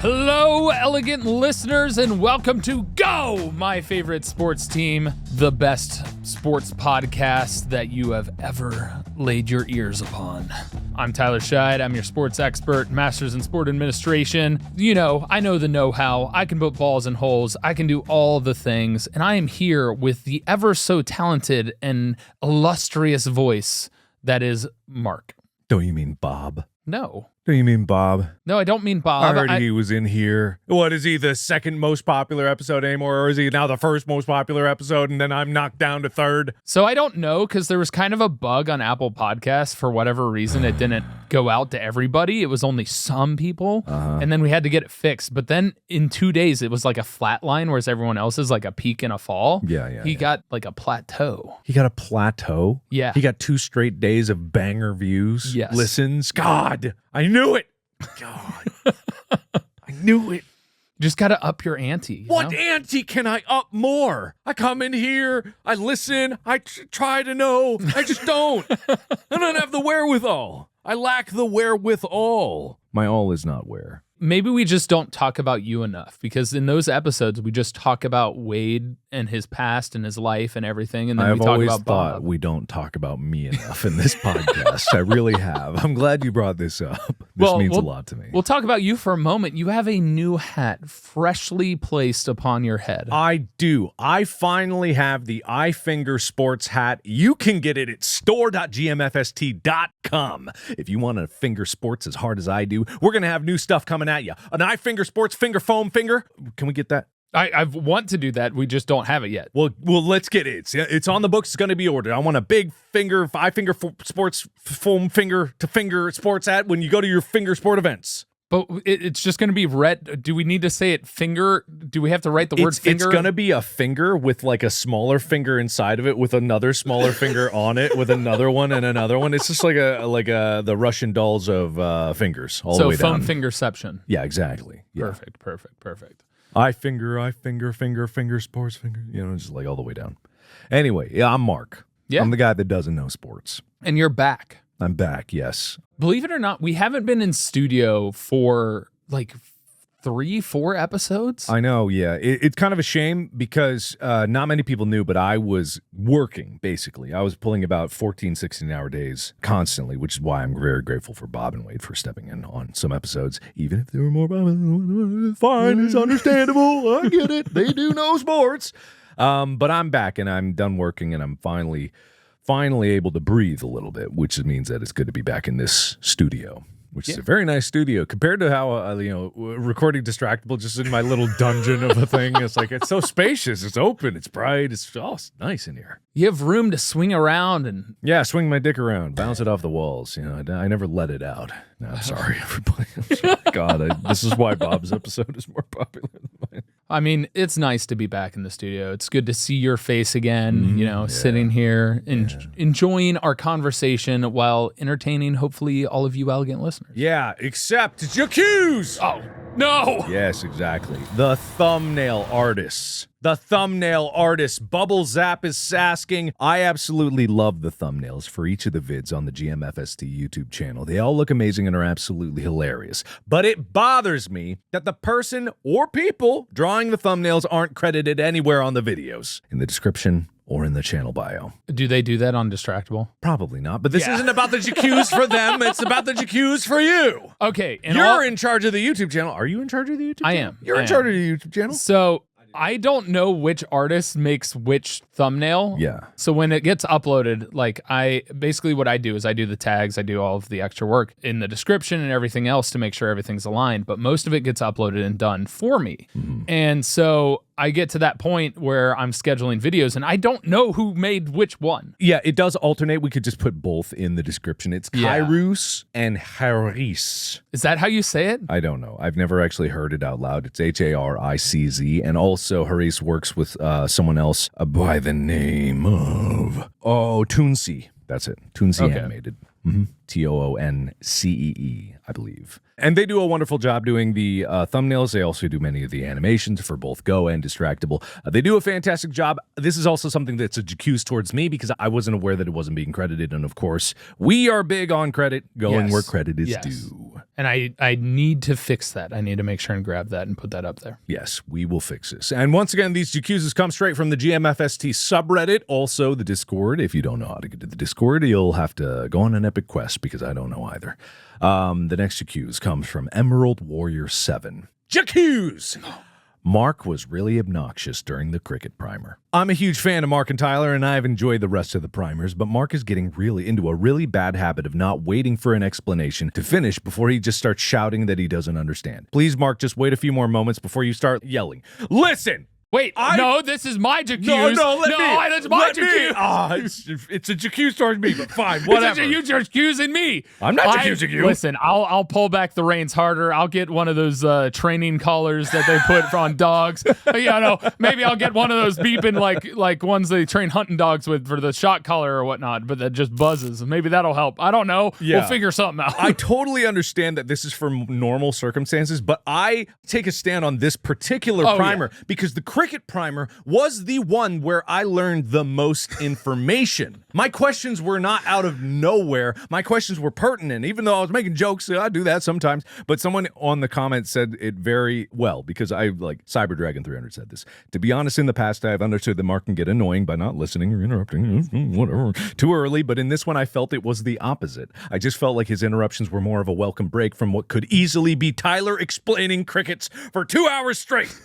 Hello, elegant listeners, and welcome to Go, my favorite sports team, the best sports podcast that you have ever laid your ears upon. I'm Tyler Scheid. I'm your sports expert, master's in sport administration. You know, I know the know-how. I can put balls in holes. I can do all the things, and I am here with the ever so talented and illustrious voice that is Mark. Don't you mean Bob? No. Don't you mean Bob? No, I don't mean Bob. I heard he was in here. What, is he the second most popular episode anymore, or is he now the first most popular episode, and then I'm knocked down to third? So I don't know, because there was kind of a bug on Apple Podcasts. For whatever reason, it didn't go out to everybody. It was only some people, and then we had to get it fixed. But then in 2 days, it was like a flat line, whereas everyone else is like a peak and a fall. He got like a plateau. He got a plateau? Yeah. He got 2 straight days of banger views, Yes. listens. God, I knew it. God, I knew it. Just got to up your ante. What ante can I up more? I come in here, I listen, I try to know. I just don't. I don't have the wherewithal. I lack the wherewithal. My all is not where. Maybe we just don't talk about you enough, because in those episodes, we just talk about Wade and his past and his life and everything, and then we talk about Bob. I've always thought we don't talk about me enough in this podcast. I really have. I'm glad you brought this up. This means a lot to me. We'll talk about you for a moment. You have a new hat freshly placed upon your head. I do. I finally have the iFinger sports hat. You can get it at store.gmfst.com. If you want to finger sports as hard as I do, we're going to have new stuff coming at you. An iFinger sports finger foam finger. Can we get that? I want to do that. We just don't have it yet. Well, let's get it. It's on the books. It's going to be ordered. I want a big finger, iFinger sports foam finger to finger sports hat when you go to your finger sport events. But it's just going to be red. Do we need to say it finger? Do we have to write the word finger? It's going to be a finger with like a smaller finger inside of it with another smaller finger on it with another one and another one. It's just like the Russian dolls of fingers all the way down. So foam fingerception. Yeah, exactly. Yeah. Perfect. Finger, sports finger. You know, just like all the way down. Anyway, yeah, I'm Mark. Yeah. I'm the guy that doesn't know sports. And you're back. I'm back, yes. Believe it or not, we haven't been in studio for like 3-4 episodes. I know, yeah. It's kind of a shame because not many people knew, but I was working, basically. I was pulling about 14, 16-hour days constantly, which is why I'm very grateful for Bob and Wade for stepping in on some episodes, even if there were more. Fine, it's understandable. I get it. They do know sports. But I'm back, and I'm done working, and I'm finally able to breathe a little bit, which means that it's good to be back in this studio, which is a very nice studio compared to how, recording Distractable just in my little dungeon of a thing. It's like, it's so spacious. It's open. It's bright. It's nice in here. You have room to swing around and... Yeah, swing my dick around, bounce it off the walls. You know, I never let it out. No, I'm sorry, everybody. I'm sorry. God, this is why Bob's episode is more popular than mine. I mean, it's nice to be back in the studio. It's good to see your face again, sitting here, enjoying our conversation while entertaining, hopefully, all of you elegant listeners. Yeah, except it's your cues! Oh, no! Yes, exactly. The thumbnail artists. Bubble Zap is asking. I absolutely love the thumbnails for each of the vids on the GMFST YouTube channel. They all look amazing and are absolutely hilarious. But it bothers me that the person or people drawing the thumbnails aren't credited anywhere on the videos, in the description or in the channel bio. Do they do that on Distractable? Probably not, but this isn't about the GQs for them. It's about the GQs for you. Okay. You're in charge of the YouTube channel. Are you in charge of the YouTube channel? I am. You're in charge of the YouTube channel? So... I don't know which artist makes which thumbnail. Yeah. So when it gets uploaded, like basically what I do is I do the tags, I do all of the extra work in the description and everything else to make sure everything's aligned, but most of it gets uploaded and done for me. Mm-hmm. And so I get to that point where I'm scheduling videos and I don't know who made which one. Yeah, it does alternate. We could just put both in the description. It's Kairos and Haris. Is that how you say it? I don't know. I've never actually heard it out loud. It's Haricz. And also Haris works with someone else by the name of Toonsy. That's it. Toonsy Animated. TOONCEE, I believe. And they do a wonderful job doing the thumbnails. They also do many of the animations for both Go and Distractable. They do a fantastic job. This is also something that's a accused towards me because I wasn't aware that it wasn't being credited. And of course, we are big on credit, going where credit is due. And I need to fix that. I need to make sure and grab that and put that up there. Yes, we will fix this. And once again, these accuses come straight from the GMFST subreddit, also the Discord. If you don't know how to get to the Discord, you'll have to go on an epic quest because I don't know either. The next accuse comes from Emerald Warrior 7. Accuse! Mark was really obnoxious during the cricket primer. I'm a huge fan of Mark and Tyler, and I've enjoyed the rest of the primers, but Mark is getting into a really bad habit of not waiting for an explanation to finish before he just starts shouting that he doesn't understand. Please, Mark, just wait a few more moments before you start yelling. Listen! Wait, no, this is my accuse. No, that's my accuse. It's a accuse towards me, but fine, whatever. You're accusing me. I'm not accusing you. Listen, I'll pull back the reins harder. I'll get one of those training collars that they put on dogs. Maybe I'll get one of those beeping like ones they train hunting dogs with for the shot collar or whatnot, but that just buzzes. Maybe that'll help. I don't know. Yeah. We'll figure something out. I totally understand that this is for normal circumstances, but I take a stand on this particular primer because the cricket primer was the one where I learned the most information. My questions were not out of nowhere. My questions were pertinent, even though I was making jokes. I do that sometimes. But someone on the comment said it very well, because Cyber Dragon 300 said this. To be honest, in the past, I have understood that Mark can get annoying by not listening or interrupting, whatever, too early. But in this one, I felt it was the opposite. I just felt like his interruptions were more of a welcome break from what could easily be Tyler explaining crickets for 2 hours straight.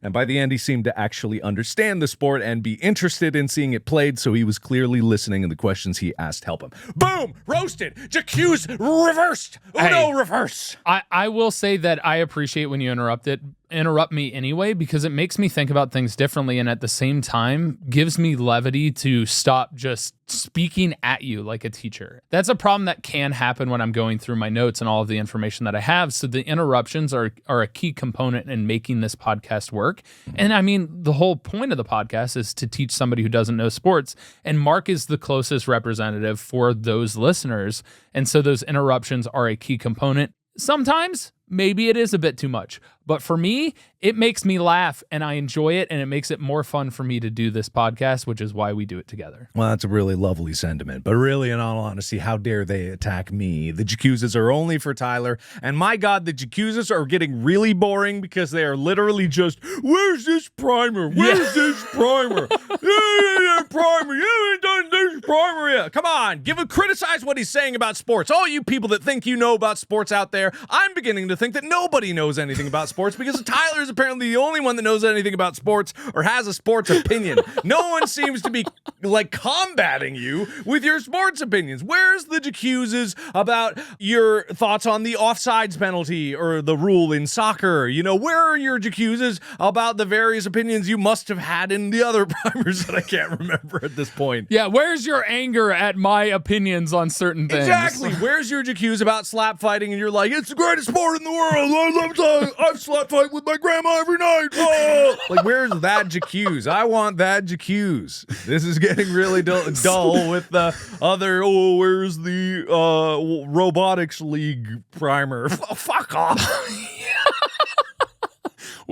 And by the end, he seemed to actually understand the sport and be interested in seeing it played, so he was clearly listening, and the questions he asked help him. Boom! Roasted! J'accuse reversed! Uno reverse! I will say that I appreciate when you interrupt me anyway, because it makes me think about things differently, and at the same time gives me levity to stop just speaking at you like a teacher. That's a problem that can happen when I'm going through my notes and all of the information that I have. So the interruptions are a key component in making this podcast work. And I mean, the whole point of the podcast is to teach somebody who doesn't know sports, and Mark is the closest representative for those listeners. And so those interruptions are a key component. Sometimes maybe it is a bit too much, but for me, it makes me laugh and I enjoy it, and it makes it more fun for me to do this podcast, which is why we do it together. Well, that's a really lovely sentiment, but really, in all honesty, how dare they attack me? The J'accuses are only for Tyler, and my God, the J'accuses are getting really boring because they are literally just, where's this primer? Where's this primer? Primer, you haven't done this primer yet. Come on, criticize what he's saying about sports. All you people that think you know about sports out there, I'm beginning to think that nobody knows anything about sports because Tyler is apparently the only one that knows anything about sports or has a sports opinion. No one seems to be combating you with your sports opinions. Where's the J'accuses about your thoughts on the offsides penalty or the rule in soccer? Where are your J'accuses about the various opinions you must have had in the other primers that I can't remember at this point? Yeah, where's your anger at my opinions on certain things? Exactly. Where's your J'accuse about slap fighting and you're like, it's the greatest sport in the world. I slap fight with my grandma every night. Oh. Where's that J'accuse? I want that J'accuse. This is getting really dull with the other, where's the robotics league primer? Fuck off.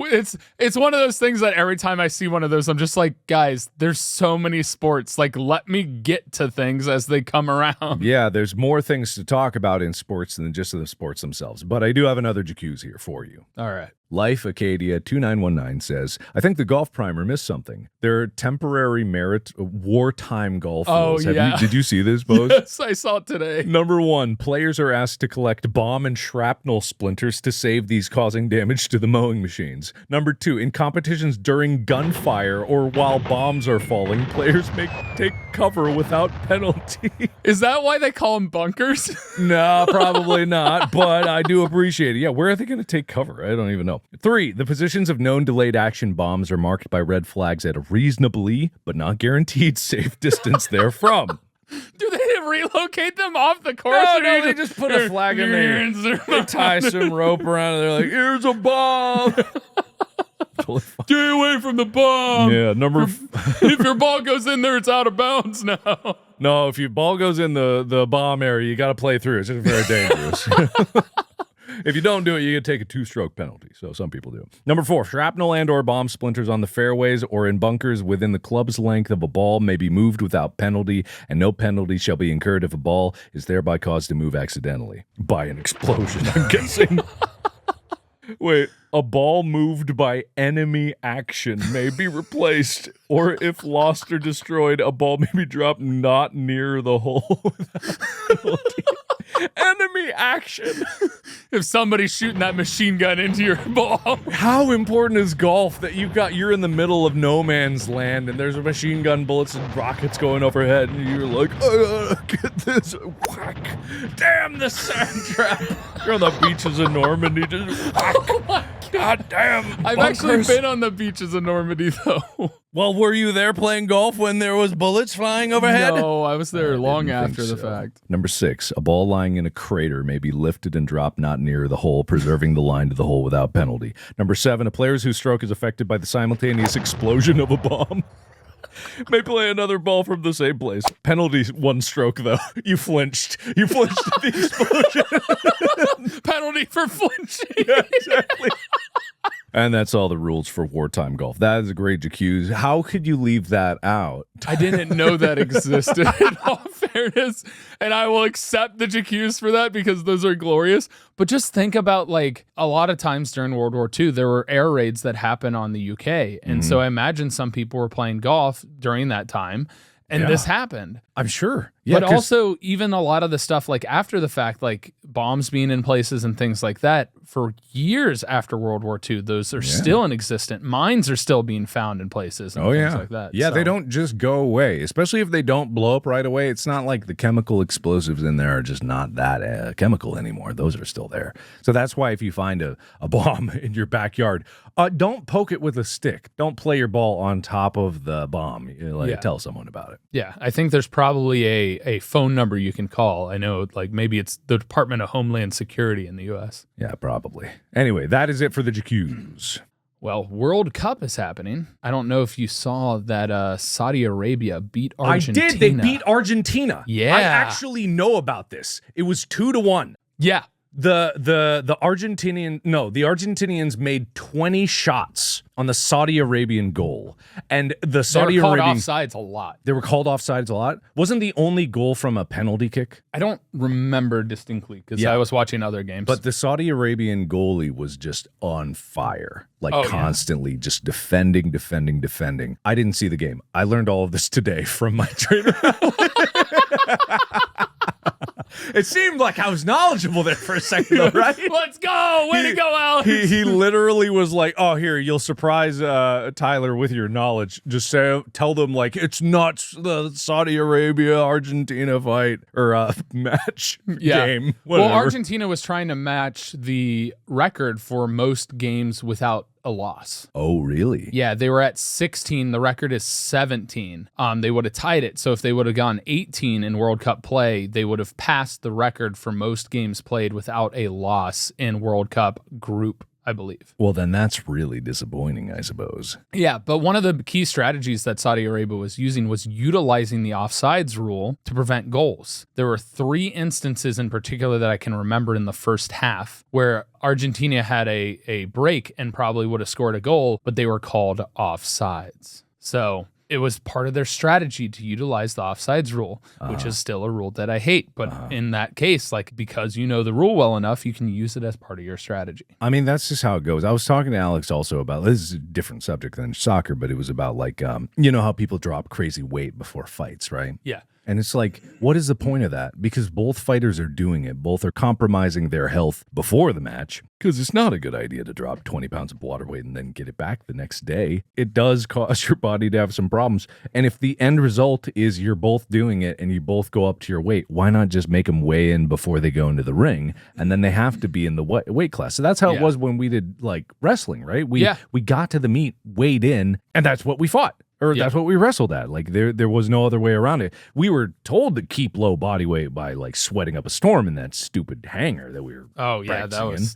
It's one of those things that every time I see one of those, I'm just like, guys, there's so many sports. Let me get to things as they come around. Yeah, there's more things to talk about in sports than just the sports themselves. But I do have another J'accuse here for you. All right. Life Acadia 2919 says, I think the golf primer missed something. There are temporary merit wartime golf rules. Did you see this post? Yes, I saw it today. Number 1, players are asked to collect bomb and shrapnel splinters to save these causing damage to the mowing machines. Number 2, in competitions during gunfire or while bombs are falling, players may take cover without penalty. Is that why they call them bunkers? No, probably not, but I do appreciate it. Yeah, where are they going to take cover? I don't even know. 3, the positions of known delayed action bombs are marked by red flags at a reasonably, but not guaranteed, safe distance therefrom. Do they relocate them off the course? No, they just put a flag in there. They tie some rope around it. They're like, here's a bomb. totally fine. Stay away from the bomb. Yeah, If your ball goes in there, it's out of bounds now. No, if your ball goes in the bomb area, you got to play through. It's just very dangerous. If you don't do it, you get to take a 2-stroke penalty. So some people do. Number 4, shrapnel and or bomb splinters on the fairways or in bunkers within the club's length of a ball may be moved without penalty, and no penalty shall be incurred if a ball is thereby caused to move accidentally. By an explosion, I'm guessing. Wait, a ball moved by enemy action may be replaced, or if lost or destroyed, a ball may be dropped not near the hole without penalty. Enemy action. If somebody's shooting that machine gun into your ball. How important is golf that you're in the middle of no man's land and there's a machine gun bullets and rockets going overhead and you're like, get this, whack. Damn the sand trap. You're on the beaches of Normandy, just whack. Oh my God damn. I've actually been on the beaches of Normandy though. Well, were you there playing golf when there was bullets flying overhead? No, I was there long after the fact. Number 6, a ball lying in a crater may be lifted and dropped not near the hole, preserving the line to the hole without penalty. Number 7, a player whose stroke is affected by the simultaneous explosion of a bomb may play another ball from the same place. Penalty 1 stroke, though. You flinched. You flinched at the explosion. Penalty for flinching. Yeah, exactly. And that's all the rules for Wartime Golf. That is a great jacuzzi. How could you leave that out? I didn't know that existed, in all fairness. And I will accept the jacuzzi for that because those are glorious. But just think about, like, a lot of times during World War II, there were air raids that happened on the UK. And so I imagine some people were playing golf during that time. And this happened. I'm sure. Yeah, but also, even a lot of the stuff, like after the fact, like bombs being in places and things like that, for years after World War II, those are still in existence. Mines are still being found in places and things like that. Yeah, so. they don't just go away, especially if they don't blow up right away. It's not like the chemical explosives in there are just not that chemical anymore. Those are still there. So that's why if you find a bomb in your backyard, don't poke it with a stick. Don't play your ball on top of the bomb. Tell someone about it. Yeah, I think there's probably a phone number you can call. I know, like, maybe it's the Department of Homeland Security in the U.S. Yeah, probably. Anyway, that is it for the jacuzzi. Well, World Cup is happening. I don't know if you saw that Saudi Arabia beat Argentina. I did. They beat Argentina. Yeah. I actually know about this. It was 2-1. Yeah. The Argentinians made 20 shots on the Saudi Arabian goal, and the Saudi Arabian offsides a lot. They were called offsides a lot. Wasn't the only goal from a penalty kick? I don't remember distinctly because I was watching other games. But the Saudi Arabian goalie was just on fire, constantly just defending. I didn't see the game. I learned all of this today from my trainer. It seemed like I was knowledgeable there for a second, though, right? Let's go! Way to go, Alex! He literally was like, "Oh, here, you'll surprise Tyler with your knowledge. Just tell them like it's not the Saudi Arabia Argentina fight or match game." Whatever. Well, Argentina was trying to match the record for most games without a loss. Oh, really? Yeah, they were at 16. The record is 17. They would have tied it. So if they would have gone 18 in World Cup play, they would have passed the record for most games played without a loss in World Cup group, I believe. Well, then that's really disappointing, I suppose. Yeah, but one of the key strategies that Saudi Arabia was using was utilizing the offsides rule to prevent goals. There were 3 instances in particular that I can remember in the first half where Argentina had a break and probably would have scored a goal, but they were called offsides. So it was part of their strategy to utilize the offsides rule, which is still a rule that I hate. But in that case, like, because you know the rule well enough, you can use it as part of your strategy. I mean, that's just how it goes. I was talking to Alex also about, this is a different subject than soccer, but it was about like, you know how people drop crazy weight before fights, right? Yeah. And it's like, what is the point of that? Because both fighters are doing it. Both are compromising their health before the match. Because it's not a good idea to drop 20 pounds of water weight and then get it back the next day. It does cause your body to have some problems. And if the end result is you're both doing it and you both go up to your weight, why not just make them weigh in before they go into the ring? And then they have to be in the weight class. So that's how it was when we did like wrestling, right? We got to the meet, weighed in, and that's what we fought. Or that's what we wrestled at. Like there was no other way around it. We were told to keep low body weight by like sweating up a storm in that stupid hangar that we were. Oh yeah, that was.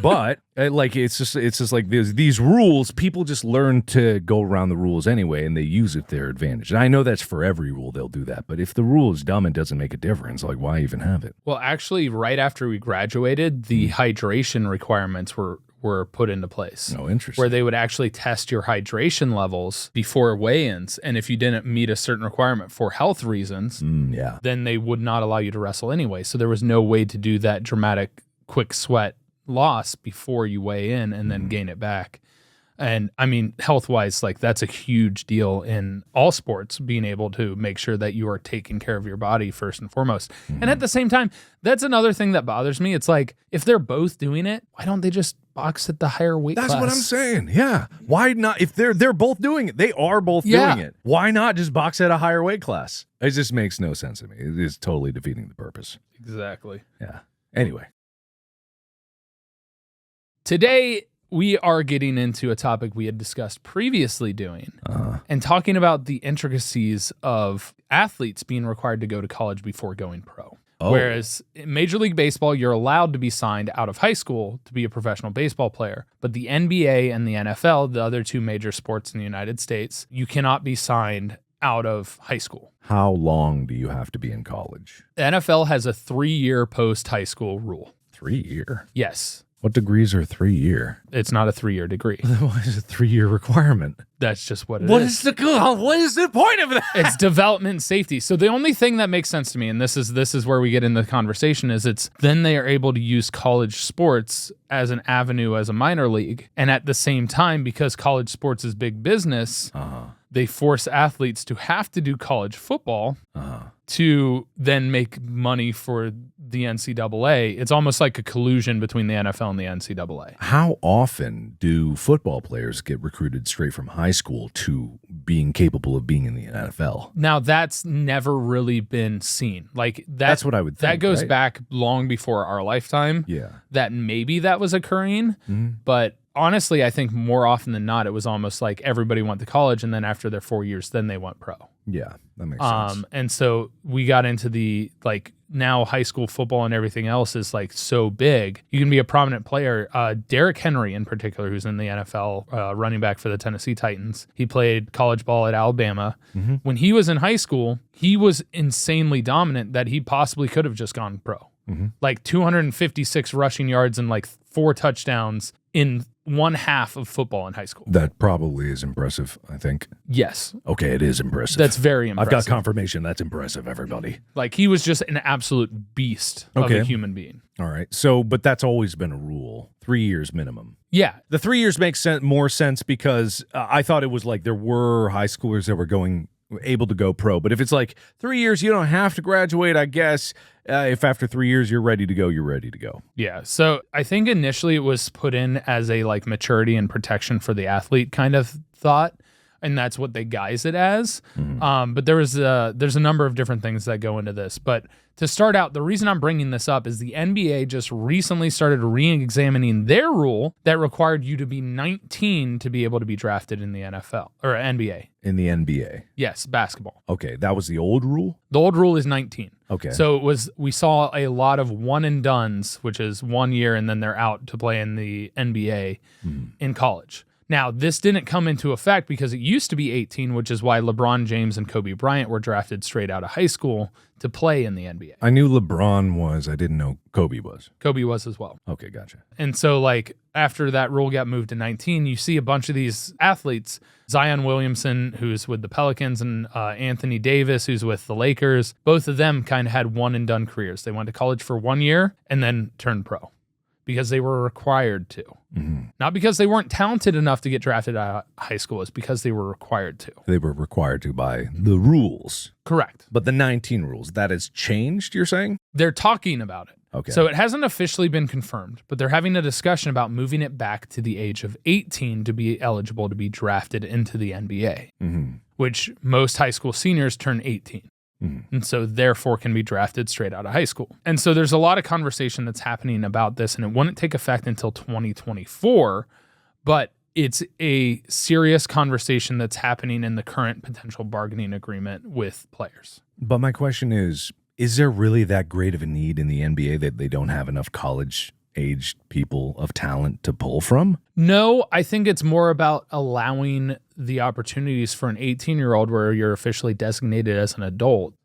But like it's just like these rules. People just learn to go around the rules anyway, and they use it to their advantage. And I know that's for every rule they'll do that. But if the rule is dumb and doesn't make a difference, like why even have it? Well, actually, right after we graduated, the hydration requirements were put into place. Oh, interesting. Where they would actually test your hydration levels before weigh-ins, and if you didn't meet a certain requirement for health reasons, then they would not allow you to wrestle anyway. So there was no way to do that dramatic quick sweat loss before you weigh in and then gain it back. And I mean, health-wise, like that's a huge deal in all sports, being able to make sure that you are taking care of your body first and foremost. And at the same time, that's another thing that bothers me. It's like, if they're both doing it, why don't they just box at the higher weight class? That's what I'm saying. Yeah. Why not? If they're both doing it, they are both doing it. Why not just box at a higher weight class? It just makes no sense to me. It is totally defeating the purpose. Exactly. Yeah. Anyway. Today, we are getting into a topic we had discussed previously doing and talking about the intricacies of athletes being required to go to college before going pro. Oh. Whereas in Major League Baseball, you're allowed to be signed out of high school to be a professional baseball player. But the NBA and the NFL, the other two major sports in the United States, you cannot be signed out of high school. How long do you have to be in college? The NFL has a 3-year post-high school rule. 3-year? Yes. What degrees are 3-year? It's not a 3-year degree. Why is it a 3-year requirement? That's just what it is. What is the point of that? It's development safety. So the only thing that makes sense to me, and this is where we get in the conversation, is it's then they are able to use college sports as an avenue as a minor league. And at the same time, because college sports is big business, they force athletes to have to do college football to then make money for the NCAA. It's almost like a collusion between the NFL and the NCAA. How often do football players get recruited straight from high school to being capable of being in the NFL? Now, that's never really been seen. Like that's what I would think. That goes back long before our lifetime. Yeah. That maybe that was occurring, but honestly, I think more often than not, it was almost like everybody went to college, and then after their 4 years, then they went pro. Yeah, that makes sense. And so we got into the, like, now high school football and everything else is, like, so big. You can be a prominent player. Derrick Henry, in particular, who's in the NFL, running back for the Tennessee Titans. He played college ball at Alabama. When he was in high school, he was insanely dominant that he possibly could have just gone pro. Like 256 rushing yards and, like, 4 touchdowns in one half of football in high school. That probably is impressive, I think. Yes. Okay, it is impressive. That's very impressive. I've got confirmation. That's impressive, everybody. Like, he was just an absolute beast of a human being. All right. So, but that's always been a rule. 3 years minimum. Yeah. The 3 years makes more sense because I thought it was like there were high schoolers that were able to go pro. But if it's like 3 years, you don't have to graduate, I guess. If after 3 years you're ready to go, you're ready to go. Yeah. So I think initially it was put in as a like maturity and protection for the athlete kind of thought. And that's what they guise it as. But there's a number of different things that go into this. But to start out, the reason I'm bringing this up is the NBA just recently started re-examining their rule that required you to be 19 to be able to be drafted in the NFL or NBA. In the NBA? Yes, basketball. Okay, that was the old rule? The old rule is 19. Okay. So we saw a lot of one and dones, which is 1 year and then they're out to play in the NBA in college. Now, this didn't come into effect because it used to be 18, which is why LeBron James and Kobe Bryant were drafted straight out of high school to play in the NBA. I knew LeBron was. I didn't know Kobe was. Kobe was as well. Okay, gotcha. And so, like, after that rule got moved to 19, you see a bunch of these athletes, Zion Williamson, who's with the Pelicans, and Anthony Davis, who's with the Lakers. Both of them kind of had one-and-done careers. They went to college for 1 year and then turned pro because they were required to. Not because they weren't talented enough to get drafted out of high school. It's because they were required to. They were required to by the rules. Correct. But the 19 rules, that has changed, you're saying? They're talking about it. Okay. So it hasn't officially been confirmed, but they're having a discussion about moving it back to the age of 18 to be eligible to be drafted into the NBA, which most high school seniors turn 18. And so therefore can be drafted straight out of high school. And so there's a lot of conversation that's happening about this, and it wouldn't take effect until 2024. But it's a serious conversation that's happening in the current potential bargaining agreement with players. But my question is there really that great of a need in the NBA that they don't have enough college-aged people of talent to pull from? No, I think it's more about allowing the opportunities for an 18-year-old where you're officially designated as an adult,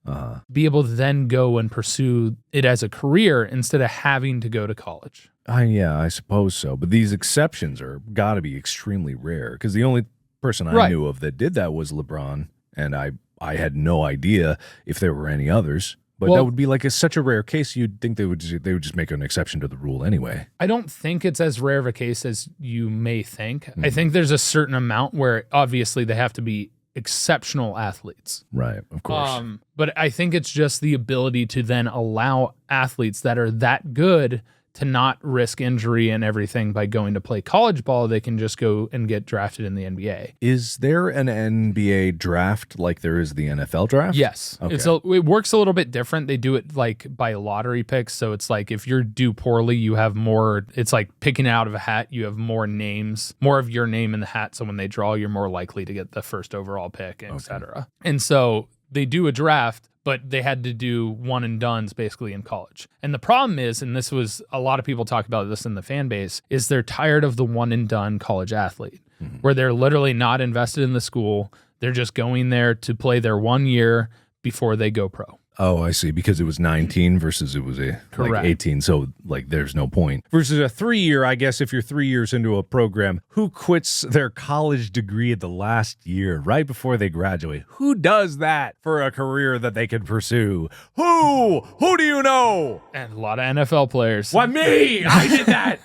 be able to then go and pursue it as a career instead of having to go to college. Yeah, I suppose so. But these exceptions are got to be extremely rare because the only person I knew of that did that was LeBron, and I had no idea if there were any others. But that would be like such a rare case. You'd think they would just make an exception to the rule anyway. I don't think it's as rare of a case as you may think. I think there's a certain amount where obviously they have to be exceptional athletes. Right, of course. But I think it's just the ability to then allow athletes that are that good to not risk injury and everything by going to play college ball. They can just go and get drafted in the NBA. Is there an NBA draft like there is the NFL draft? Yes. Okay. It works a little bit different. They do it like by lottery picks. So it's like if you do poorly, you have more. It's like picking out of a hat. You have more names, more of your name in the hat. So when they draw, you're more likely to get the first overall pick, et cetera. And so they do a draft, but they had to do one and dones basically in college. And the problem is, and this was a lot of people talk about this in the fan base, is they're tired of the one and done college athlete where they're literally not invested in the school. They're just going there to play their 1 year before they go pro. Oh, I see. Because it was 19 versus it was like 18. So like there's no point. Versus a 3-year, I guess if you're 3 years into a program, who quits their college degree at the last year, right before they graduate? Who does that for a career that they could pursue? Who? Who do you know? And a lot of NFL players. Why, me? I did that.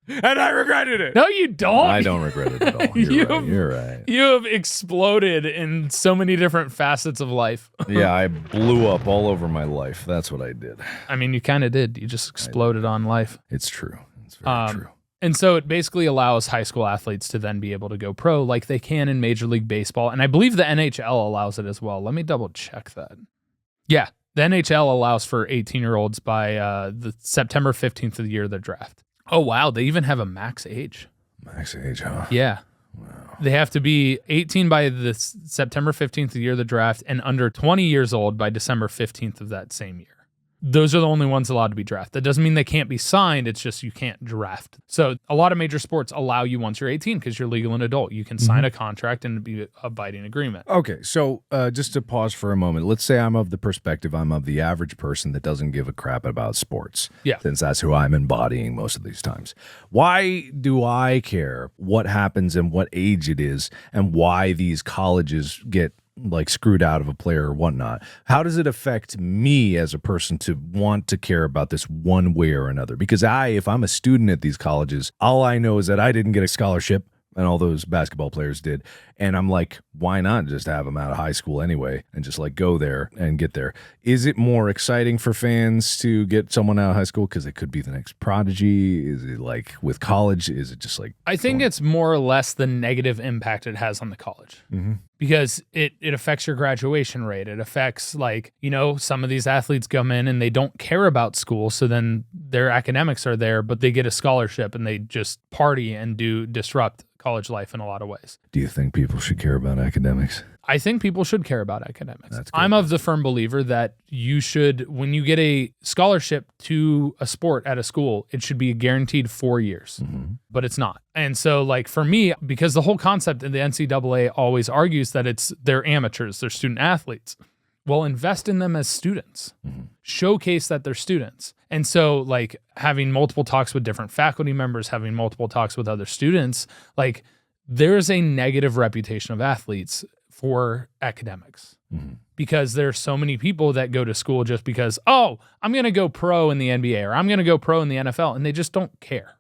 And I regretted it. No, you don't. I don't regret it at all. You're right. You have exploded in so many different facets of life. Yeah, I blew up all over my life. That's what I did. I mean, you kind of did. You just exploded on life. It's true. It's very true. And so it basically allows high school athletes to then be able to go pro like they can in Major League Baseball. And I believe the NHL allows it as well. Let me double check that. Yeah, the NHL allows for 18-year-olds by the September 15th of the year of their draft. Oh, wow. They even have a max age. Max age, huh? Yeah. Wow. They have to be 18 by the September 15th of the year of the draft and under 20 years old by December 15th of that same year. Those are the only ones allowed to be drafted. That doesn't mean they can't be signed. It's just you can't draft. So a lot of major sports allow you once you're 18 because you're legal and adult. You can sign a contract and be a binding agreement. Okay, so just to pause for a moment, let's say I'm of the average person that doesn't give a crap about sports. Yeah. Since that's who I'm embodying most of these times. Why do I care what happens and what age it is and why these colleges get like screwed out of a player or whatnot? How does it affect me as a person to want to care about this one way or another? Because if I'm a student at these colleges, all I know is that I didn't get a scholarship and all those basketball players did. And I'm like, why not just have them out of high school anyway and just like go there and get there? Is it more exciting for fans to get someone out of high school because it could be the next prodigy? Is it like with college? Is it just like... I think it's more or less the negative impact it has on the college. Because it affects your graduation rate. It affects like, some of these athletes come in and they don't care about school. So then their academics are there, but they get a scholarship and they just party and disrupt college life in a lot of ways. Do you think people should care about academics? I think people should care about academics. That's good. I'm of the firm believer that you should, when you get a scholarship to a sport at a school, it should be a guaranteed 4 years, but it's not. And so like for me, because the whole concept of the NCAA always argues that they're amateurs, they're student athletes. Well, invest in them as students. Showcase that they're students. And so like having multiple talks with different faculty members, having multiple talks with other students, like there's a negative reputation of athletes for academics because there's so many people that go to school just because, I'm going to go pro in the NBA or I'm going to go pro in the NFL, and they just don't care.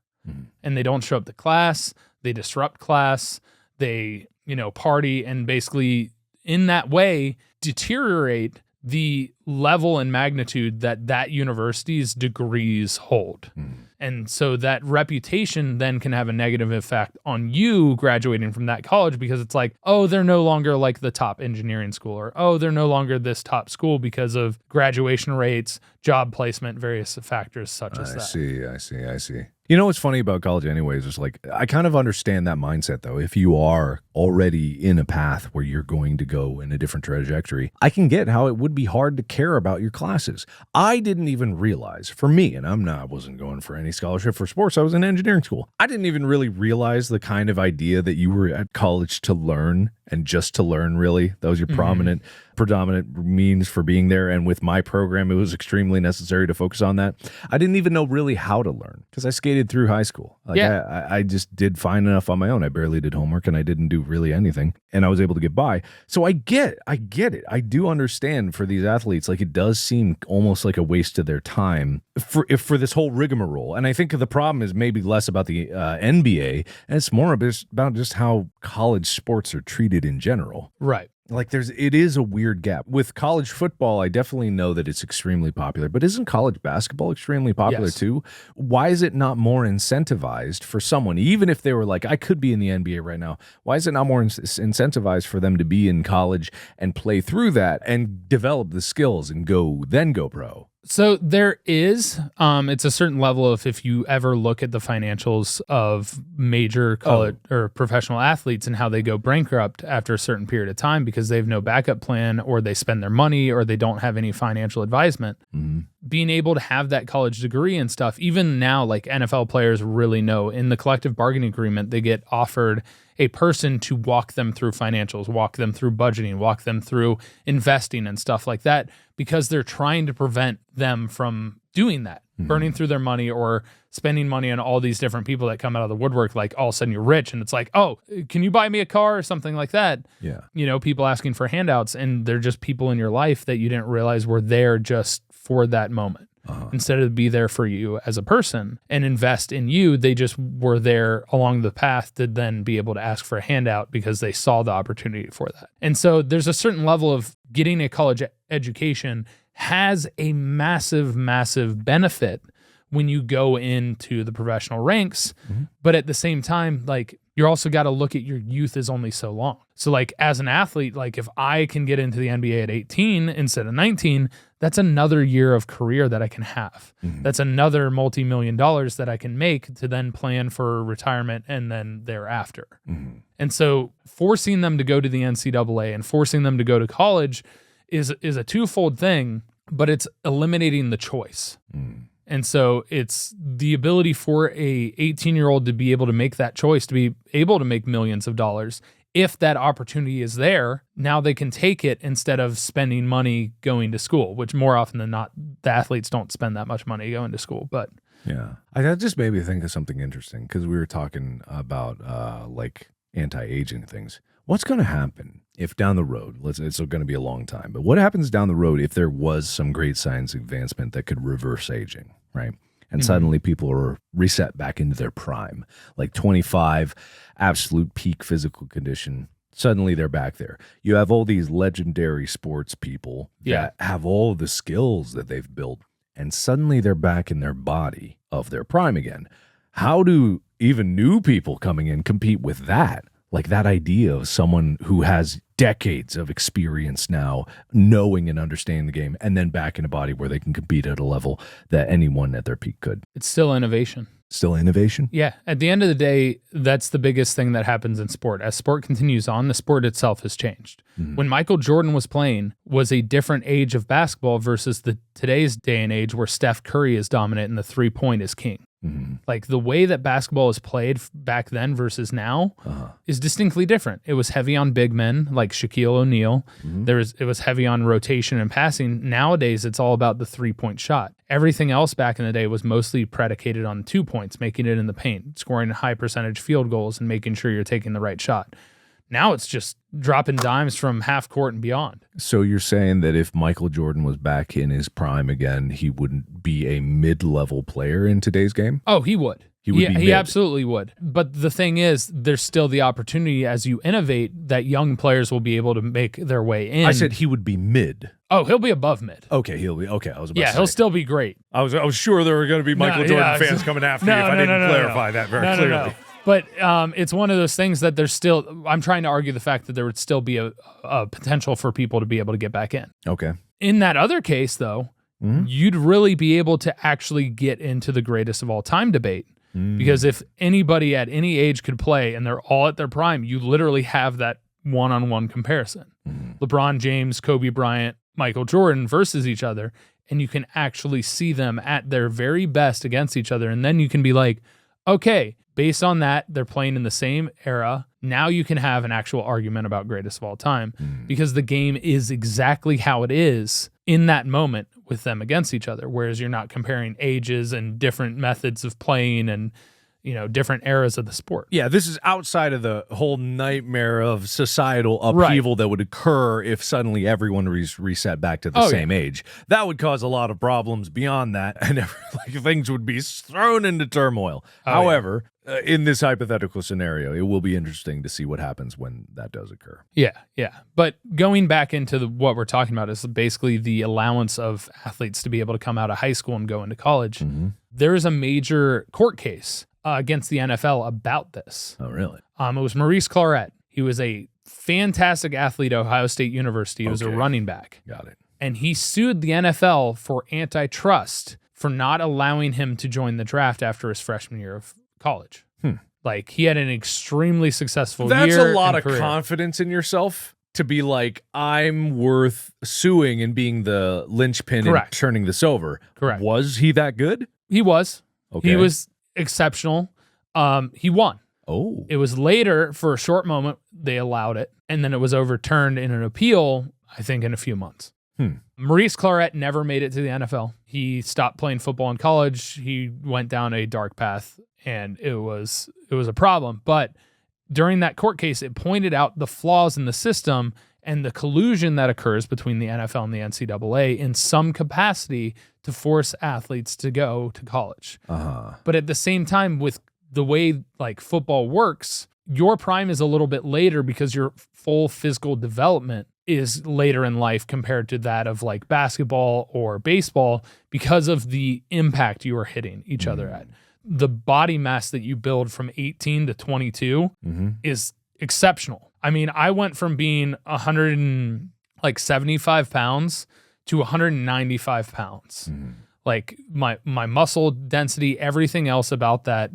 And they don't show up to class. They disrupt class. They, party and basically in that way deteriorate the level and magnitude that university's degrees hold. And so that reputation then can have a negative effect on you graduating from that college, because it's like, oh, they're no longer like the top engineering school, or, oh, they're no longer this top school because of graduation rates, job placement, various factors such as that. I see. You know what's funny about college anyways is like, I kind of understand that mindset though. If you are already in a path where you're going to go in a different trajectory, I can get how it would be hard to care about your classes. I didn't even realize, for me, and I wasn't going for any scholarship for sports, I was in engineering school. I didn't even really realize the kind of idea that you were at college to learn, and just to learn, really. That was your predominant means for being there. And with my program, it was extremely necessary to focus on that. I didn't even know really how to learn because I skated through high school. Like I just did fine enough on my own. I barely did homework and I didn't do really anything. And I was able to get by. So I get it. I do understand for these athletes, like it does seem almost like a waste of their time for this whole rigmarole. And I think the problem is maybe less about the NBA, and it's more about just how college sports are treated in general. Right. Like it is a weird gap. With college football, I definitely know that it's extremely popular, but isn't college basketball extremely popular too? Why is it not more incentivized for someone, even if they were like, I could be in the NBA right now, why is it not more incentivized for them to be in college and play through that and develop the skills and then go pro? So there is, it's a certain level of, if you ever look at the financials of major college or professional athletes and how they go bankrupt after a certain period of time because they have no backup plan, or they spend their money, or they don't have any financial advisement. Being able to have that college degree and stuff, even now, like NFL players really know in the collective bargaining agreement, they get offered a person to walk them through financials, walk them through budgeting, walk them through investing and stuff like that, because they're trying to prevent them from doing that, burning through their money or spending money on all these different people that come out of the woodwork. Like all of a sudden you're rich and it's like, oh, can you buy me a car or something like that? Yeah. You know, people asking for handouts, and they're just people in your life that you didn't realize were there just for that moment. Instead of be there for you as a person and invest in you, they just were there along the path to then be able to ask for a handout because they saw the opportunity for that. And so there's a certain level of getting a college education has a massive, massive benefit when you go into the professional ranks. But at the same time, like, you're also got to look at your youth is only so long. So like as an athlete, like if I can get into the NBA at 18 instead of 19, that's another year of career that I can have. That's another multi-million dollars that I can make to then plan for retirement and then thereafter. And so forcing them to go to the NCAA and forcing them to go to college is a twofold thing, but it's eliminating the choice. And so it's the ability for a 18-year-old to be able to make that choice, to be able to make millions of dollars. If that opportunity is there, now they can take it instead of spending money going to school, which more often than not, the athletes don't spend that much money going to school. But yeah, that just made me think of something interesting, because we were talking about like anti-aging things. What's going to happen if down the road, it's going to be a long time, but what happens down the road if there was some great science advancement that could reverse aging, right? And suddenly people are reset back into their prime, like 25, absolute peak physical condition. Suddenly they're back there. You have all these legendary sports people that have all the skills that they've built, and suddenly they're back in their body of their prime again. How do even new people coming in compete with that? Like that idea of someone who has decades of experience now, knowing and understanding the game, and then back in a body where they can compete at a level that anyone at their peak could. it's still innovation. Still innovation? Yeah. At the end of the day, that's the biggest thing that happens in sport. As sport continues on, the sport itself has changed. When Michael Jordan was playing, was a different age of basketball versus today's day and age where Steph Curry is dominant and the 3-point is king. Like the way that basketball is played back then versus now is distinctly different. It was heavy on big men like Shaquille O'Neal. It was heavy on rotation and passing. Nowadays, it's all about the 3-point shot. Everything else back in the day was mostly predicated on 2 points, making it in the paint, scoring high percentage field goals, and making sure you're taking the right shot. Now it's just dropping dimes from half court and beyond. So you're saying that if Michael Jordan was back in his prime again, he wouldn't be a mid-level player in today's game? Oh, he would. He would be He mid. absolutely would. But the thing is, there's still the opportunity as you innovate that young players will be able to make their way in. I said he would be mid. Oh, he'll be above mid. Okay, he'll be okay. I was about to say. He'll still be great. I was sure there were going to be Michael Jordan fans coming after you if I didn't clarify that very clearly. No. But it's one of those things that there's still. I'm trying to argue the fact that there would still be a potential for people to be able to get back in. Okay. In that other case, though, you'd really be able to actually get into the greatest of all time debate. Because if anybody at any age could play and they're all at their prime, you literally have that one-on-one comparison. LeBron James, Kobe Bryant, Michael Jordan versus each other, and you can actually see them at their very best against each other. And then you can be like, okay, based on that, they're playing in the same era. Now you can have an actual argument about greatest of all time because the game is exactly how it is in that moment with them against each other, whereas you're not comparing ages and different methods of playing and, different eras of the sport. Yeah, this is outside of the whole nightmare of societal upheaval that would occur if suddenly everyone reset back to the same age. That would cause a lot of problems beyond that, and things would be thrown into turmoil. However, in this hypothetical scenario, it will be interesting to see what happens when that does occur. Yeah. But going back into what we're talking about is basically the allowance of athletes to be able to come out of high school and go into college. There is a major court case against the NFL about this. Oh, really? It was Maurice Claret. He was a fantastic athlete at Ohio State University. He was a running back. Got it. And he sued the NFL for antitrust for not allowing him to join the draft after his freshman year of college. Like, he had an extremely successful year. That's a lot of career. confidence in yourself to be like, I'm worth suing and being the linchpin and turning this over. Correct. Was he that good? He was. Okay. He was exceptional. He won. Oh. It was later, for a short moment, they allowed it, and then it was overturned in an appeal, I think, in a few months. Maurice Claret never made it to the NFL. He stopped playing football in college. He went down a dark path, and it was a problem. But during that court case, it pointed out the flaws in the system and the collusion that occurs between the NFL and the NCAA in some capacity to force athletes to go to college. But at the same time, with the way like football works, your prime is a little bit later because your full physical development is later in life compared to that of like basketball or baseball because of the impact you are hitting each other at. The body mass that you build from 18 to 22 is exceptional. I mean, I went from being 175 pounds to 195 pounds. Like my muscle density, everything else about that,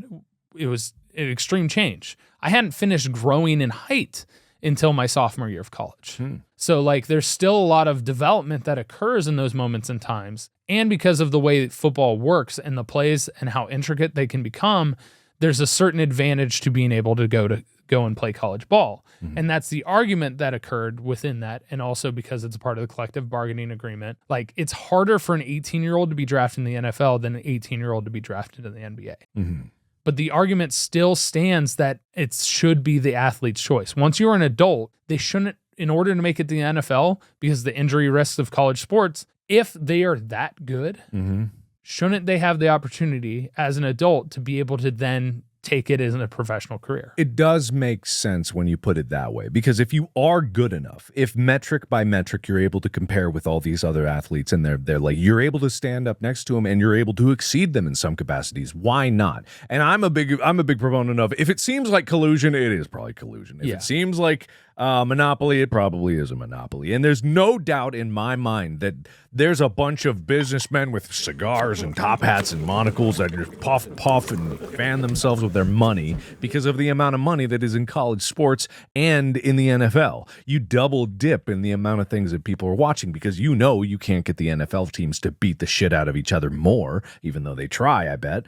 it was an extreme change. I hadn't finished growing in height until my sophomore year of college. So like there's still a lot of development that occurs in those moments and times. And because of the way football works and the plays and how intricate they can become, there's a certain advantage to being able to go and play college ball. And that's the argument that occurred within that. And also because it's a part of the collective bargaining agreement. Like it's harder for an 18-year-old to be drafted in the NFL than an 18-year-old to be drafted in the NBA. But the argument still stands that it should be the athlete's choice. Once you're an adult, they shouldn't, in order to make it to the NFL, because the injury risks of college sports, if they are that good, shouldn't they have the opportunity as an adult to be able to then take it as a professional career? It does make sense when you put it that way, because if you are good enough, if metric by metric you're able to compare with all these other athletes and they're like, you're able to stand up next to them and you're able to exceed them in some capacities, why not? And I'm a big proponent of, if it seems like collusion, it is probably collusion. If it seems like monopoly, it probably is a monopoly. And there's no doubt in my mind that there's a bunch of businessmen with cigars and top hats and monocles that just puff and fan themselves with their money because of the amount of money that is in college sports and in the NFL. You double dip in the amount of things that people are watching because you know you can't get the NFL teams to beat the shit out of each other more, even though they try, I bet.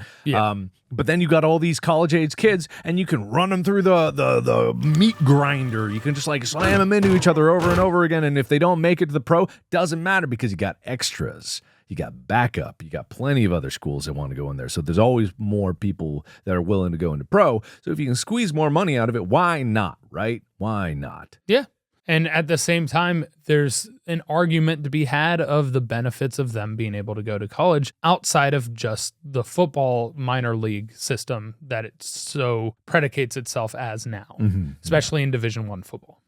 But then you got all these college-age kids, and you can run them through the meat grinder. You can just like slam them into each other over and over again, and if they don't make it to the pro, doesn't matter because you got extras. You got backup. You got plenty of other schools that want to go in there. So there's always more people that are willing to go into pro. So if you can squeeze more money out of it, why not, right? Why not? Yeah. And at the same time, there's an argument to be had of the benefits of them being able to go to college outside of just the football minor league system that it so predicates itself as now, especially in Division I football.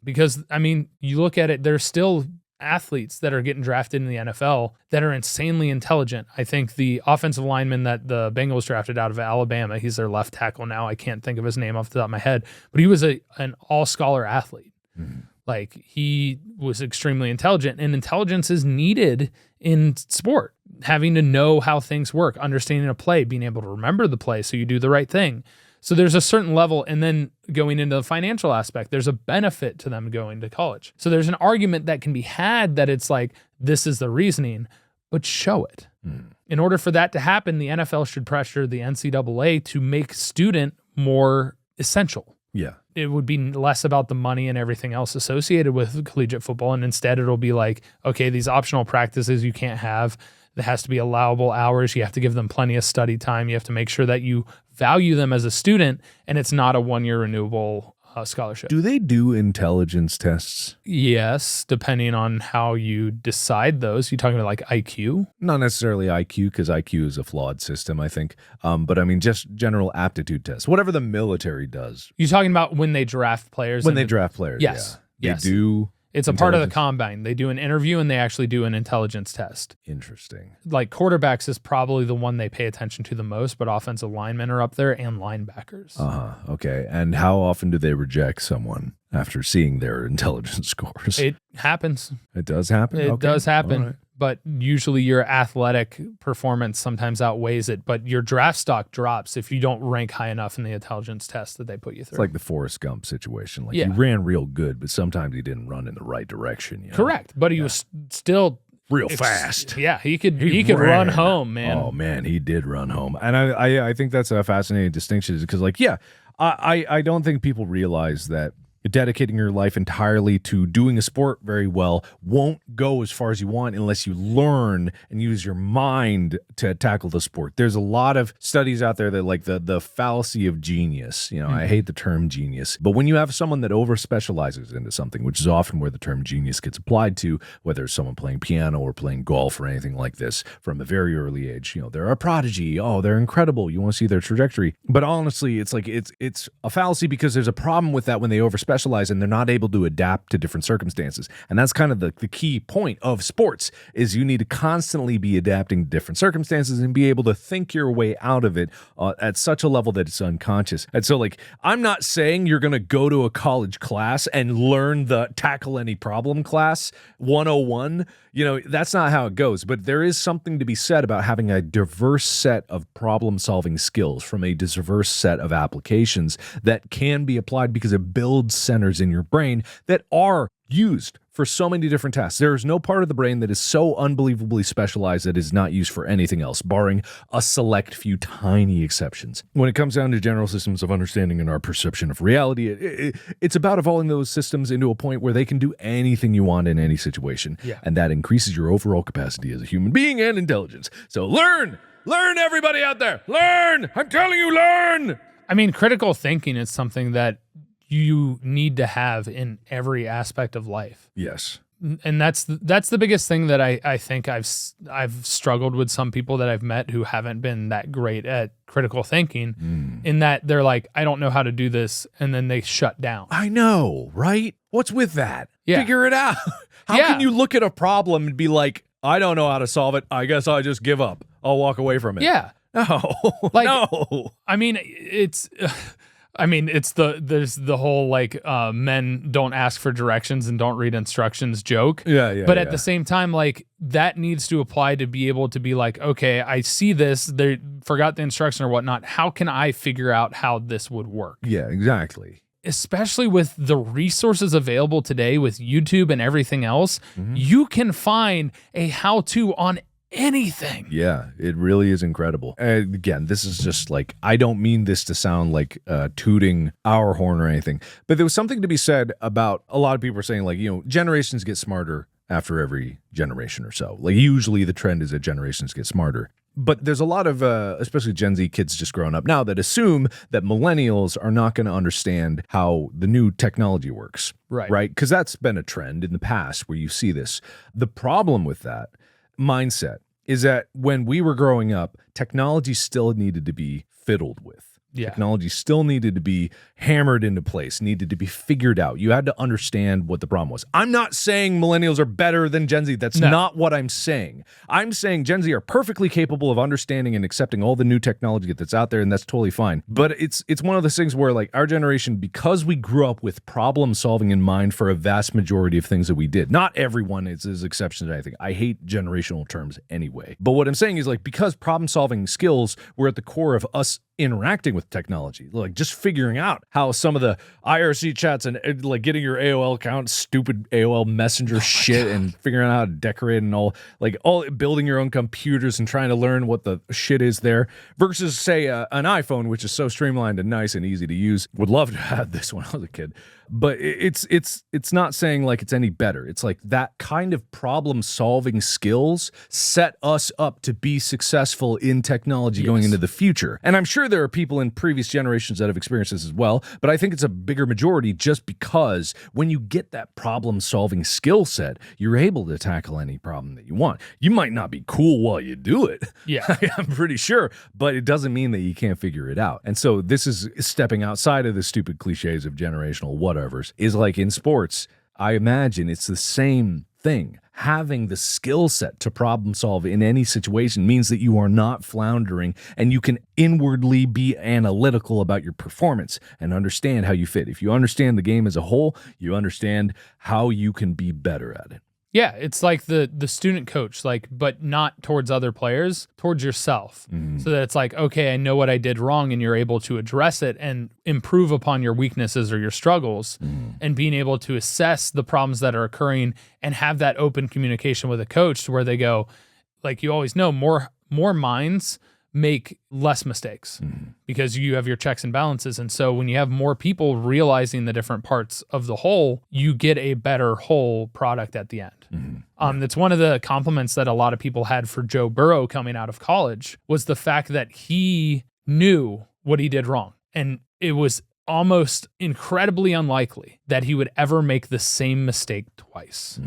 Because, I mean, you look at it, there's still athletes that are getting drafted in the NFL that are insanely intelligent. I think the offensive lineman that the Bengals drafted out of Alabama, he's their left tackle now. I can't think of his name off the top of my head, but he was an all-scholar athlete. Like, he was extremely intelligent, and intelligence is needed in sport. Having to know how things work, understanding a play, being able to remember the play so you do the right thing. So there's a certain level, and then going into the financial aspect, there's a benefit to them going to college. So there's an argument that can be had that it's like, this is the reasoning, but show it. In order for that to happen, the NFL should pressure the NCAA to make student more essential. Yeah. It would be less about the money and everything else associated with collegiate football. And instead it'll be like, okay, these optional practices you can't have. There has to be allowable hours. You have to give them plenty of study time. You have to make sure that you value them as a student, and it's not a one-year renewable scholarship. Do they do intelligence tests? Yes, depending on how you decide those. You talking about like IQ? Not necessarily IQ, because IQ is a flawed system, I think. But I mean, just general aptitude tests, whatever the military does. You talking about when they draft players? When they draft players, yes. Yeah. Yes. They do. It's a part of the combine. They do an interview and they actually do an intelligence test. Interesting. Like quarterbacks is probably the one they pay attention to the most, but offensive linemen are up there and linebackers. Okay. And how often do they reject someone after seeing their intelligence scores? It happens. It does happen? It does happen. All right. But usually your athletic performance sometimes outweighs it. But your draft stock drops if you don't rank high enough in the intelligence test that they put you through. It's like the Forrest Gump situation. Like, Yeah. he ran real good, but sometimes he didn't run in the right direction. You know? Correct. But he was still Real fast. Yeah, he could run home, man. Oh, man, he did run home. And I think that's a fascinating distinction because, like, yeah, I don't think people realize that dedicating your life entirely to doing a sport very well won't go as far as you want unless you learn and use your mind to tackle the sport. There's a lot of studies out there that, like, the fallacy of genius. You know, I hate the term genius, but when you have someone that over specializes into something, which is often where the term genius gets applied to, whether it's someone playing piano or playing golf or anything like this from a very early age, you know, they're a prodigy. Oh, they're incredible. You want to see their trajectory. But honestly, it's like, it's a fallacy because there's a problem with that when they over specialize and they're not able to adapt to different circumstances. And that's kind of the key point of sports is you need to constantly be adapting to different circumstances and be able to think your way out of it at such a level that it's unconscious. And so, like, I'm not saying you're going to go to a college class and learn the tackle any problem class 101. You know, that's not how it goes. But there is something to be said about having a diverse set of problem-solving skills from a diverse set of applications that can be applied because it builds centers in your brain that are used for so many different tasks. There is no part of the brain that is so unbelievably specialized that is not used for anything else, barring a select few tiny exceptions. When it comes down to general systems of understanding and our perception of reality, it's about evolving those systems into a point where they can do anything you want in any situation. Yeah. And that increases your overall capacity as a human being and intelligence. So learn! Learn, everybody out there! Learn! I'm telling you, learn! I mean, critical thinking is something that you need to have in every aspect of life. Yes. And that's the biggest thing that I think I've struggled with some people that I've met who haven't been that great at critical thinking in that they're like, I don't know how to do this. And then they shut down. I know, right? What's with that? Yeah. Figure it out. How can you look at a problem and be like, I don't know how to solve it. I guess I just give up. I'll walk away from it. Yeah. No. Like, no. I mean, there's the whole like men don't ask for directions and don't read instructions joke. Yeah. But at the same time, like that needs to apply to be able to be like, okay, I see this, they forgot the instruction or whatnot. How can I figure out how this would work? Yeah, exactly. Especially with the resources available today with YouTube and everything else, you can find a how-to on anything. Yeah, it really is incredible. Again, this is just like, I don't mean this to sound like tooting our horn or anything, but there was something to be said about a lot of people are saying, like, you know, generations get smarter after every generation or so. Like, usually the trend is that generations get smarter. But there's a lot of, especially Gen Z kids just growing up now, that assume that millennials are not going to understand how the new technology works. Right? Because that's been a trend in the past where you see this. The problem with that mindset is that when we were growing up, technology still needed to be fiddled with. Technology still needed to be hammered into place, needed to be figured out. You had to understand what the problem was. I'm not saying millennials are better than Gen Z. That's not what I'm saying. I'm saying Gen Z are perfectly capable of understanding and accepting all the new technology that's out there, and that's totally fine. But it's one of those things where, like, our generation, because we grew up with problem solving in mind for a vast majority of things that we did. Not everyone is exception to anything. I hate generational terms anyway. But what I'm saying is, like, because problem solving skills were at the core of us interacting with technology, like just figuring out how some of the IRC chats and like getting your AOL account, stupid AOL Messenger shit, and figuring out how to decorate and all building your own computers and trying to learn what the shit is there, versus say an iPhone, which is so streamlined and nice and easy to use. Would love to have this when I was a kid. But it's not saying like it's any better. It's like that kind of problem solving skills set us up to be successful in technology going into the future. And I'm sure there are people in previous generations that have experienced this as well, but I think it's a bigger majority just because when you get that problem solving skill set, you're able to tackle any problem that you want. You might not be cool while you do it. Yeah. I'm pretty sure, but it doesn't mean that you can't figure it out. And so this is stepping outside of the stupid cliches of generational whatever. Is like in sports, I imagine it's the same thing. Having the skill set to problem solve in any situation means that you are not floundering and you can inwardly be analytical about your performance and understand how you fit. If you understand the game as a whole, you understand how you can be better at it. Yeah, it's like the student coach, like, but not towards other players, towards yourself. So that it's like, okay, I know what I did wrong, and you're able to address it and improve upon your weaknesses or your struggles, and being able to assess the problems that are occurring and have that open communication with a coach to where they go, like, you always know more minds make less mistakes because you have your checks and balances. And so when you have more people realizing the different parts of the whole, you get a better whole product at the end. That's one of the compliments that a lot of people had for Joe Burrow coming out of college, was the fact that he knew what he did wrong. And it was almost incredibly unlikely that he would ever make the same mistake twice.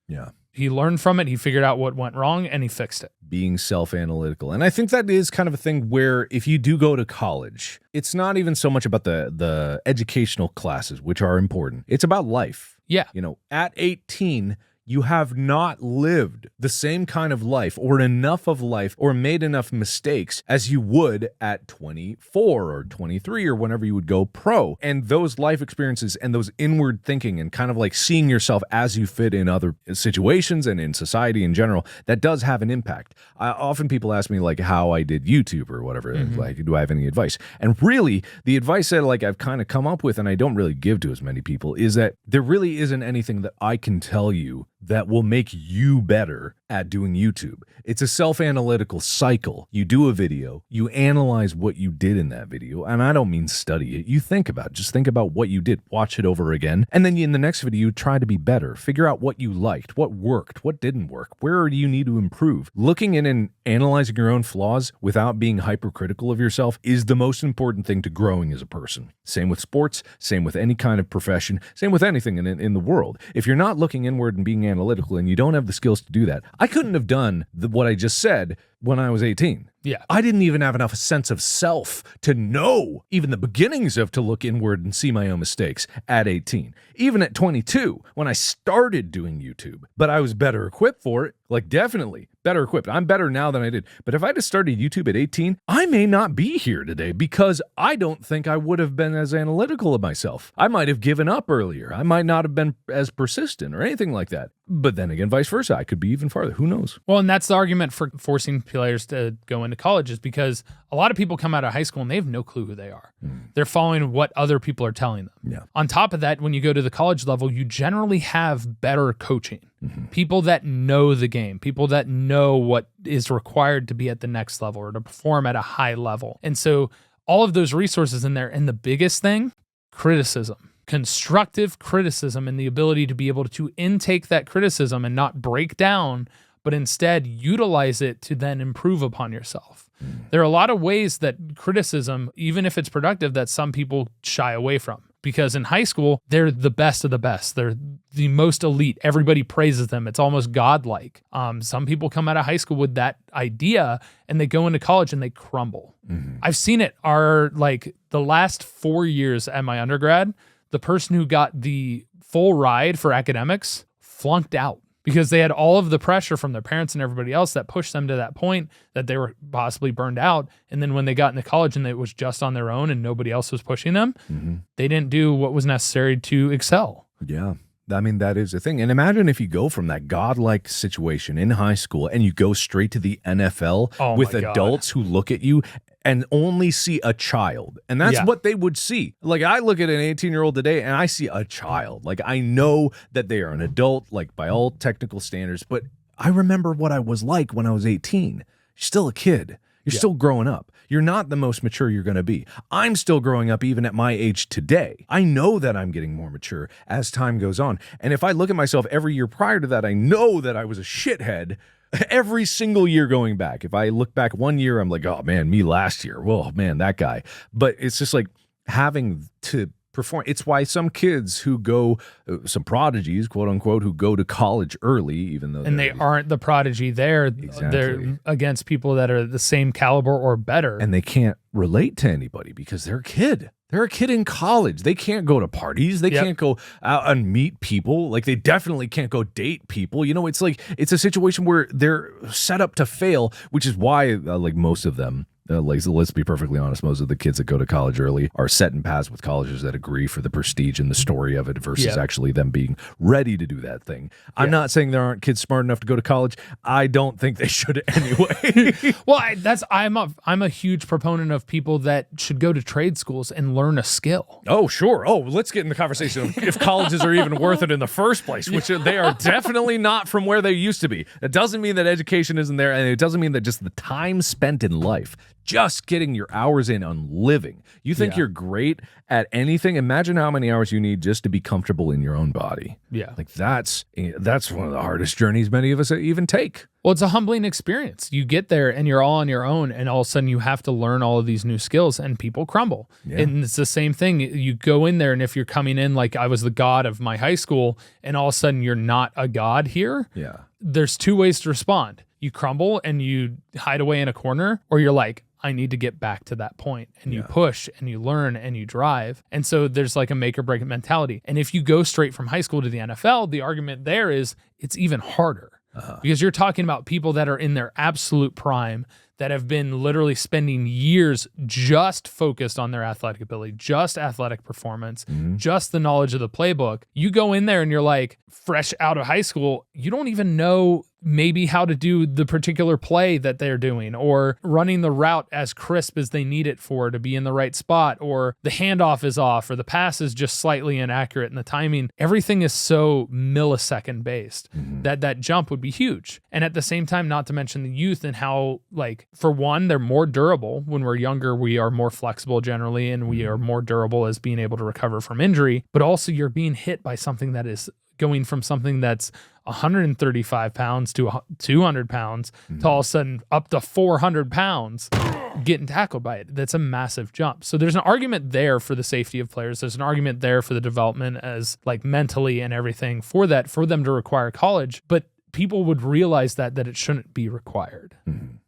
Yeah. He learned from it, he figured out what went wrong, and he fixed it. Being self-analytical. And I think that is kind of a thing where if you do go to college, it's not even so much about the educational classes, which are important. It's about life. Yeah. You know, at 18, you have not lived the same kind of life or enough of life or made enough mistakes as you would at 24 or 23 or whenever you would go pro. And those life experiences and those inward thinking and kind of like seeing yourself as you fit in other situations and in society in general, that does have an impact. Often people ask me like how I did YouTube or whatever, like, do I have any advice? And really the advice that like I've kind of come up with and I don't really give to as many people is that there really isn't anything that I can tell you that will make you better at doing YouTube. It's a self-analytical cycle. You do a video, you analyze what you did in that video, and I don't mean study it. You think about it. Just think about what you did, watch it over again, and then in the next video, you try to be better. Figure out what you liked, what worked, what didn't work, where do you need to improve. Looking in and analyzing your own flaws without being hypercritical of yourself is the most important thing to growing as a person. Same with sports, same with any kind of profession, same with anything in the world. If you're not looking inward and being analytical and you don't have the skills to do that, I couldn't have done what I just said when I was 18. Yeah. I didn't even have enough sense of self to know even the beginnings of to look inward and see my own mistakes at 18. Even at 22, when I started doing YouTube, but I was better equipped for it. Like, definitely better equipped. I'm better now than I did. But if I just started YouTube at 18, I may not be here today because I don't think I would have been as analytical of myself. I might have given up earlier. I might not have been as persistent or anything like that. But then again, vice versa. I could be even farther. Who knows? Well, and that's the argument for forcing players to go into college, is because a lot of people come out of high school and they have no clue who they are. They're following what other people are telling them. Yeah. On top of that, when you go to the college level, you generally have better coaching. People that know the game, people that know what is required to be at the next level or to perform at a high level. And so all of those resources in there. And the biggest thing, criticism. Constructive criticism, and the ability to be able to intake that criticism and not break down, but instead utilize it to then improve upon yourself. There are a lot of ways that criticism, even if it's productive, that some people shy away from. Because in high school, they're the best of the best. They're the most elite. Everybody praises them. It's almost godlike. Some people come out of high school with that idea and they go into college and they crumble. I've seen it. The last 4 years at my undergrad, the person who got the full ride for academics flunked out because they had all of the pressure from their parents and everybody else that pushed them to that point that they were possibly burned out. And then when they got into college and it was just on their own and nobody else was pushing them, they didn't do what was necessary to excel. Yeah. I mean, that is the thing. And imagine if you go from that godlike situation in high school and you go straight to the NFL with adults who look at you and only see a child. And that's what they would see. Like, I look at an 18-year-old today and I see a child. Like, I know that they are an adult, like, by all technical standards, but I remember what I was like when I was 18. You're still a kid. You're still growing up. You're not the most mature you're going to be. I'm still growing up even at my age today. I know that I'm getting more mature as time goes on. And if I look at myself every year prior to that, I know that I was a shithead every single year going back. If I look back 1 year, I'm like, oh man, me last year. Whoa, man, that guy. But it's just like having to perform. It's why some kids who go, some prodigies, quote unquote, who go to college early, even though they aren't the prodigy there. Exactly. They're against people that are the same caliber or better. And they can't relate to anybody because they're a kid. They're a kid in college. They can't go to parties. They can't go out and meet people. Like, they definitely can't go date people. You know, it's like, it's a situation where they're set up to fail, which is why, like, most of them, let's be perfectly honest, most of the kids that go to college early are set in paths with colleges that agree for the prestige and the story of it versus actually them being ready to do that thing. I'm not saying there aren't kids smart enough to go to college. I don't think they should anyway. Well, I'm a huge proponent of people that should go to trade schools and learn a skill. Oh, sure. Oh, let's get in the conversation of if colleges are even worth it in the first place, which they are definitely not from where they used to be. That doesn't mean that education isn't there, and it doesn't mean that just the time spent in life, just getting your hours in on living. You think you're great at anything? Imagine how many hours you need just to be comfortable in your own body. Yeah. Like, that's one of the hardest journeys many of us even take. Well, it's a humbling experience. You get there and you're all on your own, and all of a sudden you have to learn all of these new skills, and people crumble. Yeah. And it's the same thing. You go in there, and if you're coming in like I was the god of my high school, and all of a sudden you're not a god here, there's two ways to respond. You crumble and you hide away in a corner, or you're like, I need to get back to that point. And you push and you learn and you drive. And so there's like a make or break mentality. And if you go straight from high school to the NFL, the argument there is it's even harder. Because you're talking about people that are in their absolute prime, that have been literally spending years just focused on their athletic ability, just athletic performance, just the knowledge of the playbook. You go in there and you're like, fresh out of high school, you don't even know maybe how to do the particular play that they're doing, or running the route as crisp as they need it for to be in the right spot, or the handoff is off, or the pass is just slightly inaccurate and the timing. Everything is so millisecond based that jump would be huge. And at the same time, not to mention the youth and how, like, for one, they're more durable. When we're younger, we are more flexible generally, and we are more durable as being able to recover from injury, but also you're being hit by something that is going from something that's 135 pounds to 200 pounds to all of a sudden up to 400 pounds getting tackled by it. That's a massive jump. So there's an argument there for the safety of players. There's an argument there for the development as, like, mentally and everything for that, for them to require college. But people would realize that it shouldn't be required.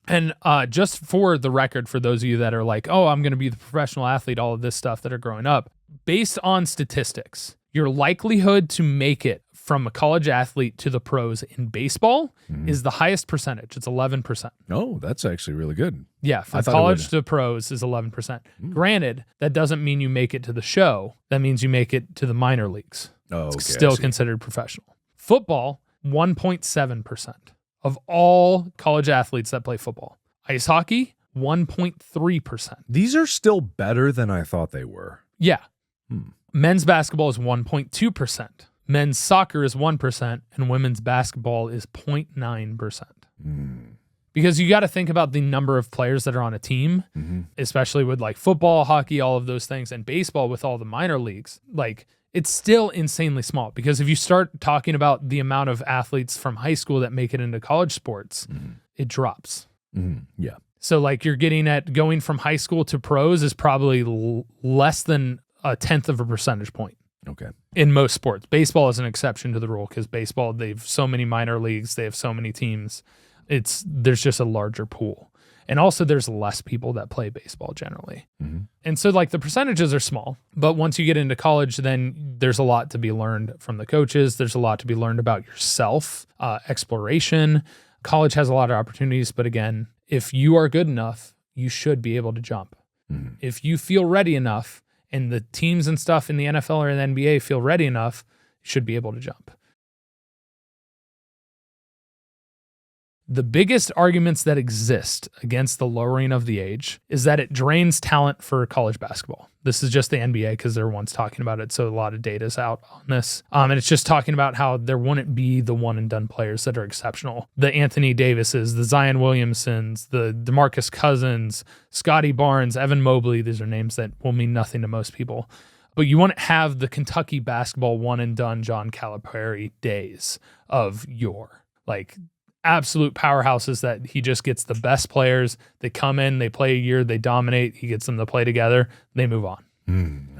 And just for the record, for those of you that are like, oh, I'm going to be the professional athlete, all of this stuff that are growing up, based on statistics, your likelihood to make it from a college athlete to the pros in baseball is the highest percentage. It's 11%. Oh, that's actually really good. Yeah, from college to pros is 11%. Granted, that doesn't mean you make it to the show. That means you make it to the minor leagues. Oh, okay, it's still considered professional. Football, 1.7% of all college athletes that play football. Ice hockey, 1.3%. These are still better than I thought they were. Yeah. Men's basketball is 1.2%. Men's soccer is 1%, and women's basketball is 0.9%. Because you got to think about the number of players that are on a team, especially with, like, football, hockey, all of those things, and baseball with all the minor leagues. Like, it's still insanely small, because if you start talking about the amount of athletes from high school that make it into college sports, it drops. Yeah. So like you're getting at going from high school to pros is probably less than 1/10 of a percentage point. Okay. In most sports. Baseball is an exception to the rule, because baseball, they've so many minor leagues, they have so many teams. There's just a larger pool. And also there's less people that play baseball generally. And so like the percentages are small, but once you get into college, then there's a lot to be learned from the coaches. There's a lot to be learned about yourself, exploration. College has a lot of opportunities, but again, if you are good enough, you should be able to jump. If you feel ready enough, and the teams and stuff in the NFL or the NBA feel ready enough, you should be able to jump. The biggest arguments that exist against the lowering of the age is that it drains talent for college basketball. This is just the NBA, because they're ones talking about it, so a lot of data is out on this. And it's just talking about how there wouldn't be the one-and-done players that are exceptional. The Anthony Davises, the Zion Williamsons, the DeMarcus Cousins, Scotty Barnes, Evan Mobley. These are names that will mean nothing to most people. But you wouldn't have the Kentucky basketball one-and-done John Calipari days of yore. Like, absolute powerhouses that he just gets the best players. They come in, they play a year, they dominate. He gets them to play together. They move on.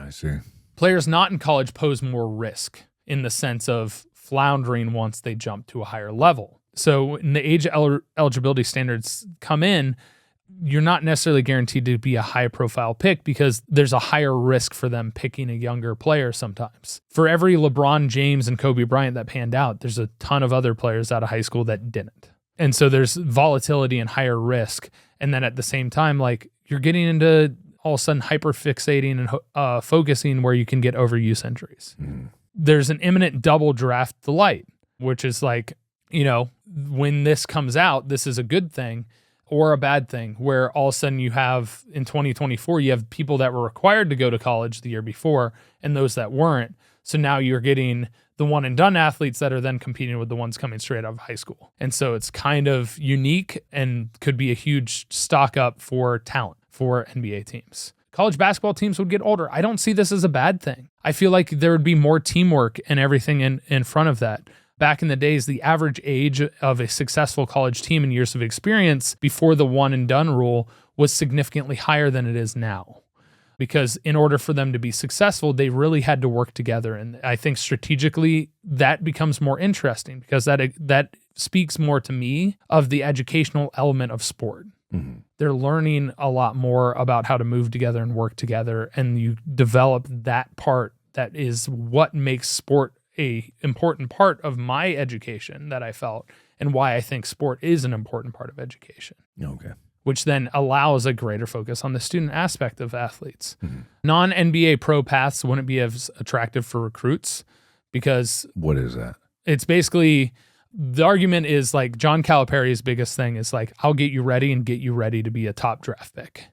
I see. Players not in college pose more risk in the sense of floundering once they jump to a higher level. So when the age eligibility standards come in, you're not necessarily guaranteed to be a high profile pick, because there's a higher risk for them picking a younger player sometimes. For every LeBron James and Kobe Bryant that panned out, there's a ton of other players out of high school that didn't. And so there's volatility and higher risk. And then at the same time, like you're getting into all of a sudden hyperfixating and focusing where you can get overuse injuries. There's an imminent double draft delight, which is like, when this comes out, this is a good thing or a bad thing, where all of a sudden you have, in 2024, you have people that were required to go to college the year before and those that weren't. So now you're getting the one and done athletes that are then competing with the ones coming straight out of high school. And so it's kind of unique and could be a huge stock up for talent for NBA teams. College basketball teams would get older. I don't see this as a bad thing. I feel like there would be more teamwork and everything in front of that. Back in the days, the average age of a successful college team in years of experience before the one and done rule was significantly higher than it is now. Because in order for them to be successful, they really had to work together. And I think strategically that becomes more interesting, because that speaks more to me of the educational element of sport. They're learning a lot more about how to move together and work together. And you develop that part that is what makes sport a important part of my education that I felt, and why I think sport is an important part of education. Okay. Which then allows a greater focus on the student aspect of athletes. Non-NBA pro paths wouldn't be as attractive for recruits, because What is that? it's basically, the argument is like John Calipari's biggest thing is like, I'll get you ready and get you ready to be a top draft pick.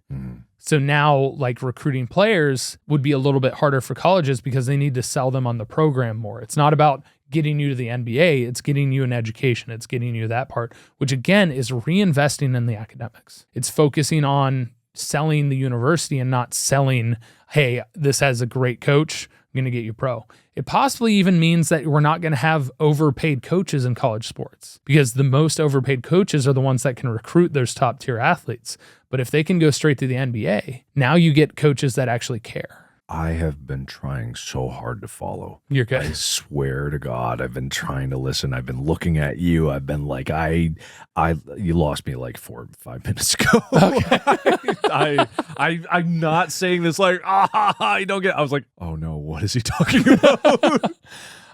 So now like recruiting players would be a little bit harder for colleges, because they need to sell them on the program more. It's not about getting you to the NBA, it's getting you an education, it's getting you that part, which again is reinvesting in the academics. It's focusing on selling the university and not selling, hey, this has a great coach, I'm going to get you pro. It possibly even means that we're not going to have overpaid coaches in college sports, because the most overpaid coaches are the ones that can recruit those top tier athletes. But if they can go straight to the NBA, now you get coaches that actually care. I have been trying so hard to follow. You're good. I swear to God, I've been trying to listen. I've been looking at you. I've been like, you lost me like 4 or 5 minutes ago. Okay. I'm not saying this like, I don't get. I was like, oh no, what is he talking about?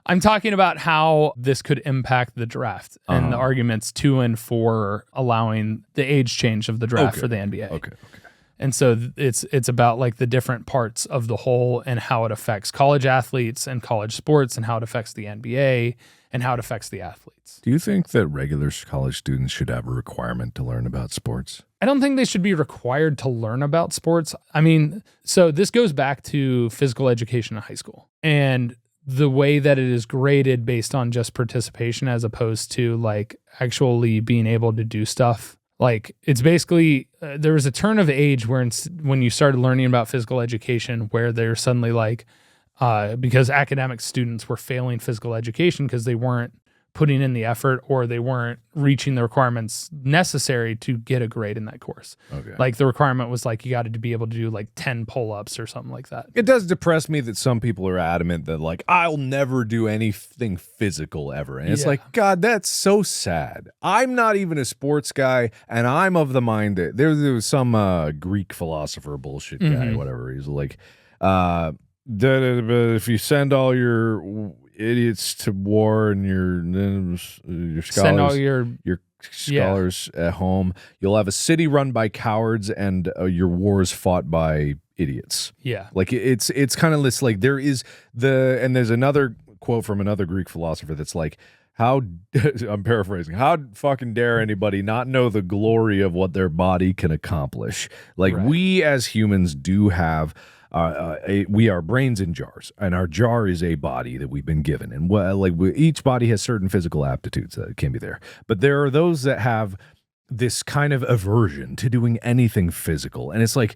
I'm talking about how this could impact the draft and the arguments to and for allowing the age change of the draft for the NBA. Okay. And so it's about like the different parts of the whole and how it affects college athletes and college sports, and how it affects the NBA and how it affects the athletes. Do you think that regular college students should have a requirement to learn about sports? I don't think they should be required to learn about sports. I mean, so this goes back to physical education in high school and the way that it is graded based on just participation as opposed to like actually being able to do stuff. Like it's basically, there was a turn of age where when you started learning about physical education where they're suddenly like, because academic students were failing physical education because they weren't putting in the effort or they weren't reaching the requirements necessary to get a grade in that course. Okay. Like the requirement was like you got to be able to do like 10 pull-ups or something like that. It does depress me that some people are adamant that like I'll never do anything physical ever. And it's like, God, that's so sad. I'm not even a sports guy, and I'm of the mind that there was some Greek philosopher bullshit guy, whatever. He's like, if you send all your idiots to war and your scholars, send all your scholars at home, you'll have a city run by cowards and your wars fought by idiots. Yeah. Like it's kind of this like there's another quote from another Greek philosopher that's like, how I'm paraphrasing, how fucking dare anybody not know the glory of what their body can accomplish? Like we as humans do have we are brains in jars, and our jar is a body that we've been given, and each body has certain physical aptitudes that can be there, but there are those that have this kind of aversion to doing anything physical, and it's like,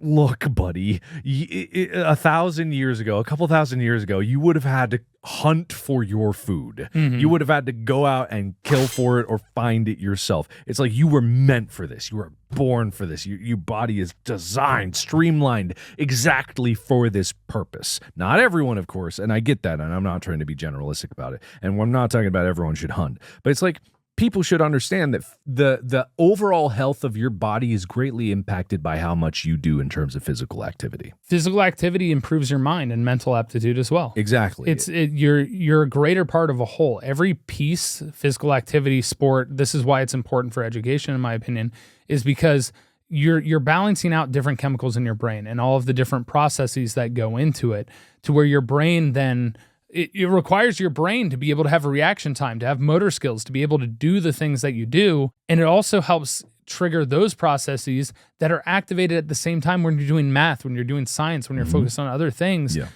look, buddy, a couple thousand years ago, you would have had to hunt for your food. You would have had to go out and kill for it or find it yourself. It's like you were meant for this. You were born for this. Your body is designed, streamlined exactly for this purpose. Not everyone, of course, and I get that, and I'm not trying to be generalistic about it, and I'm not talking about everyone should hunt, but it's like, people should understand that the overall health of your body is greatly impacted by how much you do in terms of physical activity. Physical activity improves your mind and mental aptitude as well. Exactly. You're a greater part of a whole. Every piece, physical activity, sport, this is why it's important for education, in my opinion, is because you're balancing out different chemicals in your brain and all of the different processes that go into it, to where your brain then... It requires your brain to be able to have a reaction time, to have motor skills, to be able to do the things that you do. And it also helps trigger those processes that are activated at the same time when you're doing math, when you're doing science, when you're focused on other things. Yeah.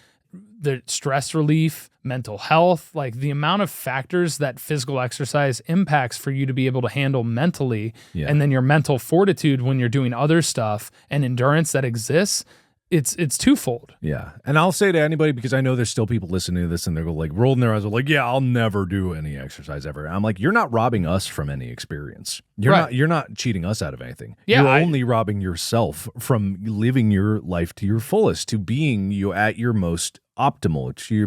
The stress relief, mental health, like the amount of factors that physical exercise impacts for you to be able to handle mentally, and then your mental fortitude when you're doing other stuff and endurance that exists. It's twofold. Yeah. And I'll say to anybody, because I know there's still people listening to this and they're like rolling their eyes, like, yeah, I'll never do any exercise ever. And I'm like, you're not robbing us from any experience. You're not cheating us out of anything. Yeah, you're only robbing yourself from living your life to your fullest, to being you at your most optimal. Your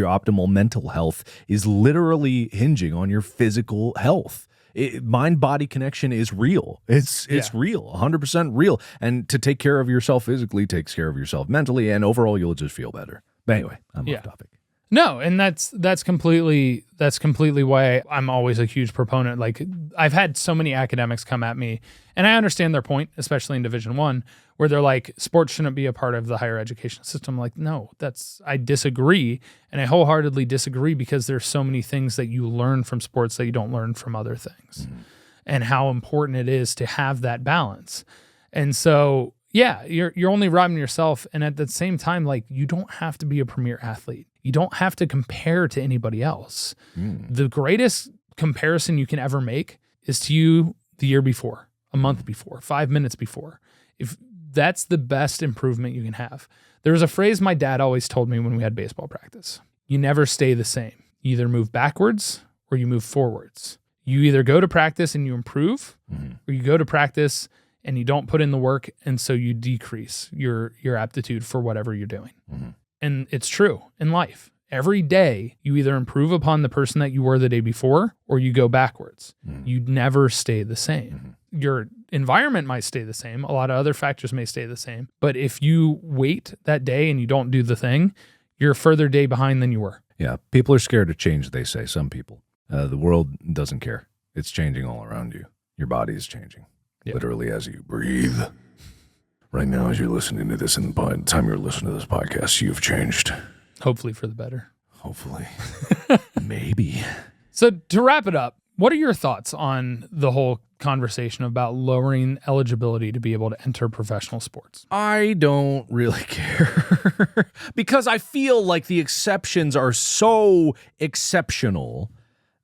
optimal mental health is literally hinging on your physical health. Mind-body connection is real. It's real, 100% real. And to take care of yourself physically takes care of yourself mentally, and overall you'll just feel better. But anyway, I'm off topic. No, and that's completely why I'm always a huge proponent. Like, I've had so many academics come at me, and I understand their point, especially in Division I, where they're like, sports shouldn't be a part of the higher education system. Like, no, I disagree, and I wholeheartedly disagree, because there's so many things that you learn from sports that you don't learn from other things, and how important it is to have that balance. And so, yeah, you're only robbing yourself, and at the same time, like, you don't have to be a premier athlete. You don't have to compare to anybody else. The greatest comparison you can ever make is to you the year before, a month before, 5 minutes before. If that's the best improvement you can have. There was a phrase my dad always told me when we had baseball practice. You never stay the same. You either move backwards or you move forwards. You either go to practice and you improve, or you go to practice and you don't put in the work, and so you decrease your aptitude for whatever you're doing. And it's true in life. Every day, you either improve upon the person that you were the day before, or you go backwards. You never stay the same. Your environment might stay the same. A lot of other factors may stay the same. But if you wait that day and you don't do the thing, you're a further day behind than you were. Yeah, people are scared of change, they say, some people. The world doesn't care. It's changing all around you. Your body is changing, literally as you breathe. Right now, as you're listening to this, and by the time you're listening to this podcast, you've changed. Hopefully for the better. Hopefully. Maybe. So to wrap it up, what are your thoughts on the whole conversation about lowering eligibility to be able to enter professional sports? I don't really care because I feel like the exceptions are so exceptional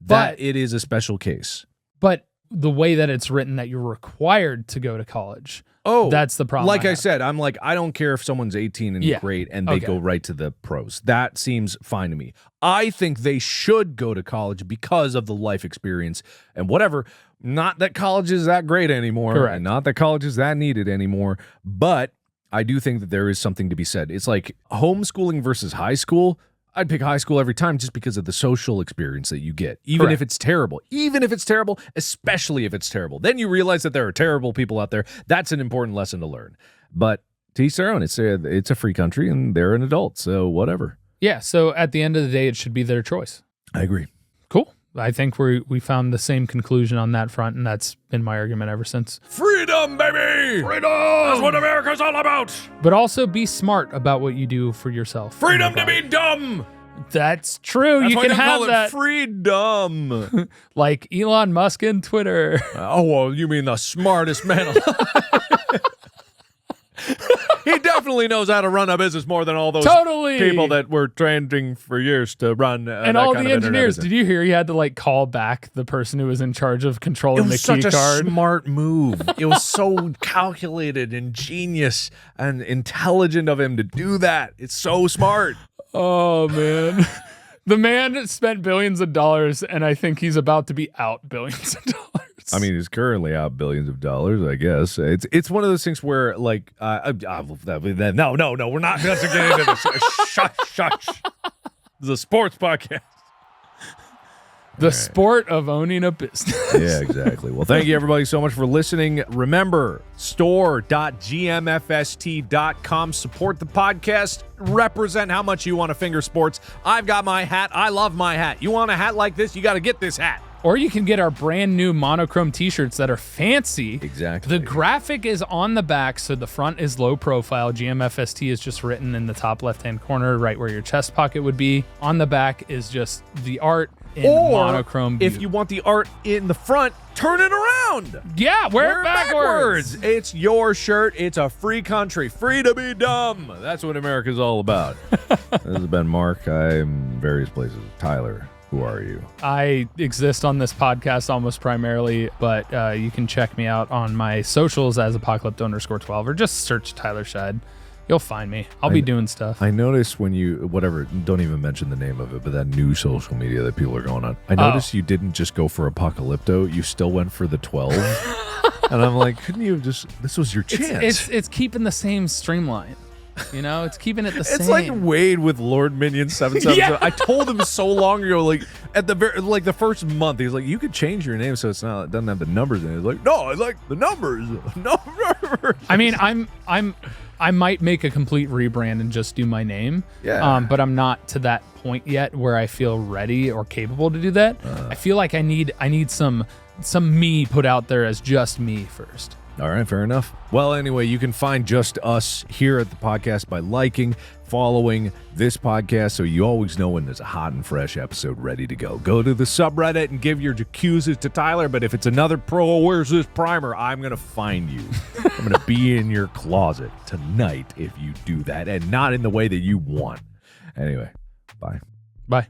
that it is a special case. But the way that it's written that you're required to go to college. Oh, that's the problem. Like I said, I'm like, I don't care if someone's 18 and great and they go right to the pros. That seems fine to me. I think they should go to college because of the life experience and whatever. Not that college is that great anymore. Correct. And not that college is that needed anymore. But I do think that there is something to be said. It's like homeschooling versus high school. I'd pick high school every time just because of the social experience that you get, even if it's terrible. Even if it's terrible, especially if it's terrible. Then you realize that there are terrible people out there. That's an important lesson to learn. But to each their own. It's a free country, and they're an adult, so whatever. Yeah, so at the end of the day, it should be their choice. I agree. Cool. I think we found the same conclusion on that front, and that's been my argument ever since. Freedom, baby! Freedom! That's what America's all about! But also be smart about what you do for yourself. Freedom to be dumb! That's true. That's you can have that. Freedom. Like Elon Musk and Twitter. Oh, well, you mean the smartest man alive. He definitely knows how to run a business more than all those people that were training for years to run. And all the engineers. Did you hear he had to like call back the person who was in charge of controlling the key card? It was such a smart move. It was so calculated and genius and intelligent of him to do that. It's so smart. Oh, man. The man spent billions of dollars, and I think he's about to be out billions of dollars. I mean, he's currently out billions of dollars, I guess. It's one of those things where, like, no, we're not going to get into this. Shush. It's a sports podcast. The sport of owning a business. Yeah, exactly. Well, thank you, everybody, so much for listening. Remember, store.gmfst.com. Support the podcast. Represent how much you want to finger sports. I've got my hat. I love my hat. You want a hat like this? You got to get this hat. Or you can get our brand new monochrome t-shirts that are fancy. Exactly. The graphic is on the back, so the front is low profile. GMFST is just written in the top left-hand corner, right where your chest pocket would be. On the back is just the art in monochrome. If you want the art in the front, turn it around. Yeah, wear it backwards. It's your shirt. It's a free country. Free to be dumb. That's what America's all about. This has been Mark. I'm various places. Tyler. Who are you? I exist on this podcast almost primarily, but you can check me out on my socials as apocalypto_12 or just search Tyler Scheid. You'll find me. I'll be doing stuff. I noticed when you, don't even mention the name of it, but that new social media that people are going on. I noticed you didn't just go for Apocalypto. You still went for the 12. And I'm like, couldn't you have just, this was your chance. It's keeping the same streamline. You know, it's keeping it the same. It's like Wade with Lord Minion 777. Yeah. I told him so long ago, like at the the first month, he was like, "You could change your name so it doesn't have the numbers in it." He's like, "No, I like the numbers." Numbers. I mean, I might make a complete rebrand and just do my name. Yeah. But I'm not to that point yet where I feel ready or capable to do that. I feel like I need some me put out there as just me first. All right, fair enough. Well, anyway, you can find just us here at the podcast by liking, following this podcast so you always know when there's a hot and fresh episode ready to go. Go to the subreddit and give your accuses to Tyler, but if it's another pro, where's this primer? I'm going to find you. I'm going to be in your closet tonight if you do that, and not in the way that you want. Anyway, bye. Bye.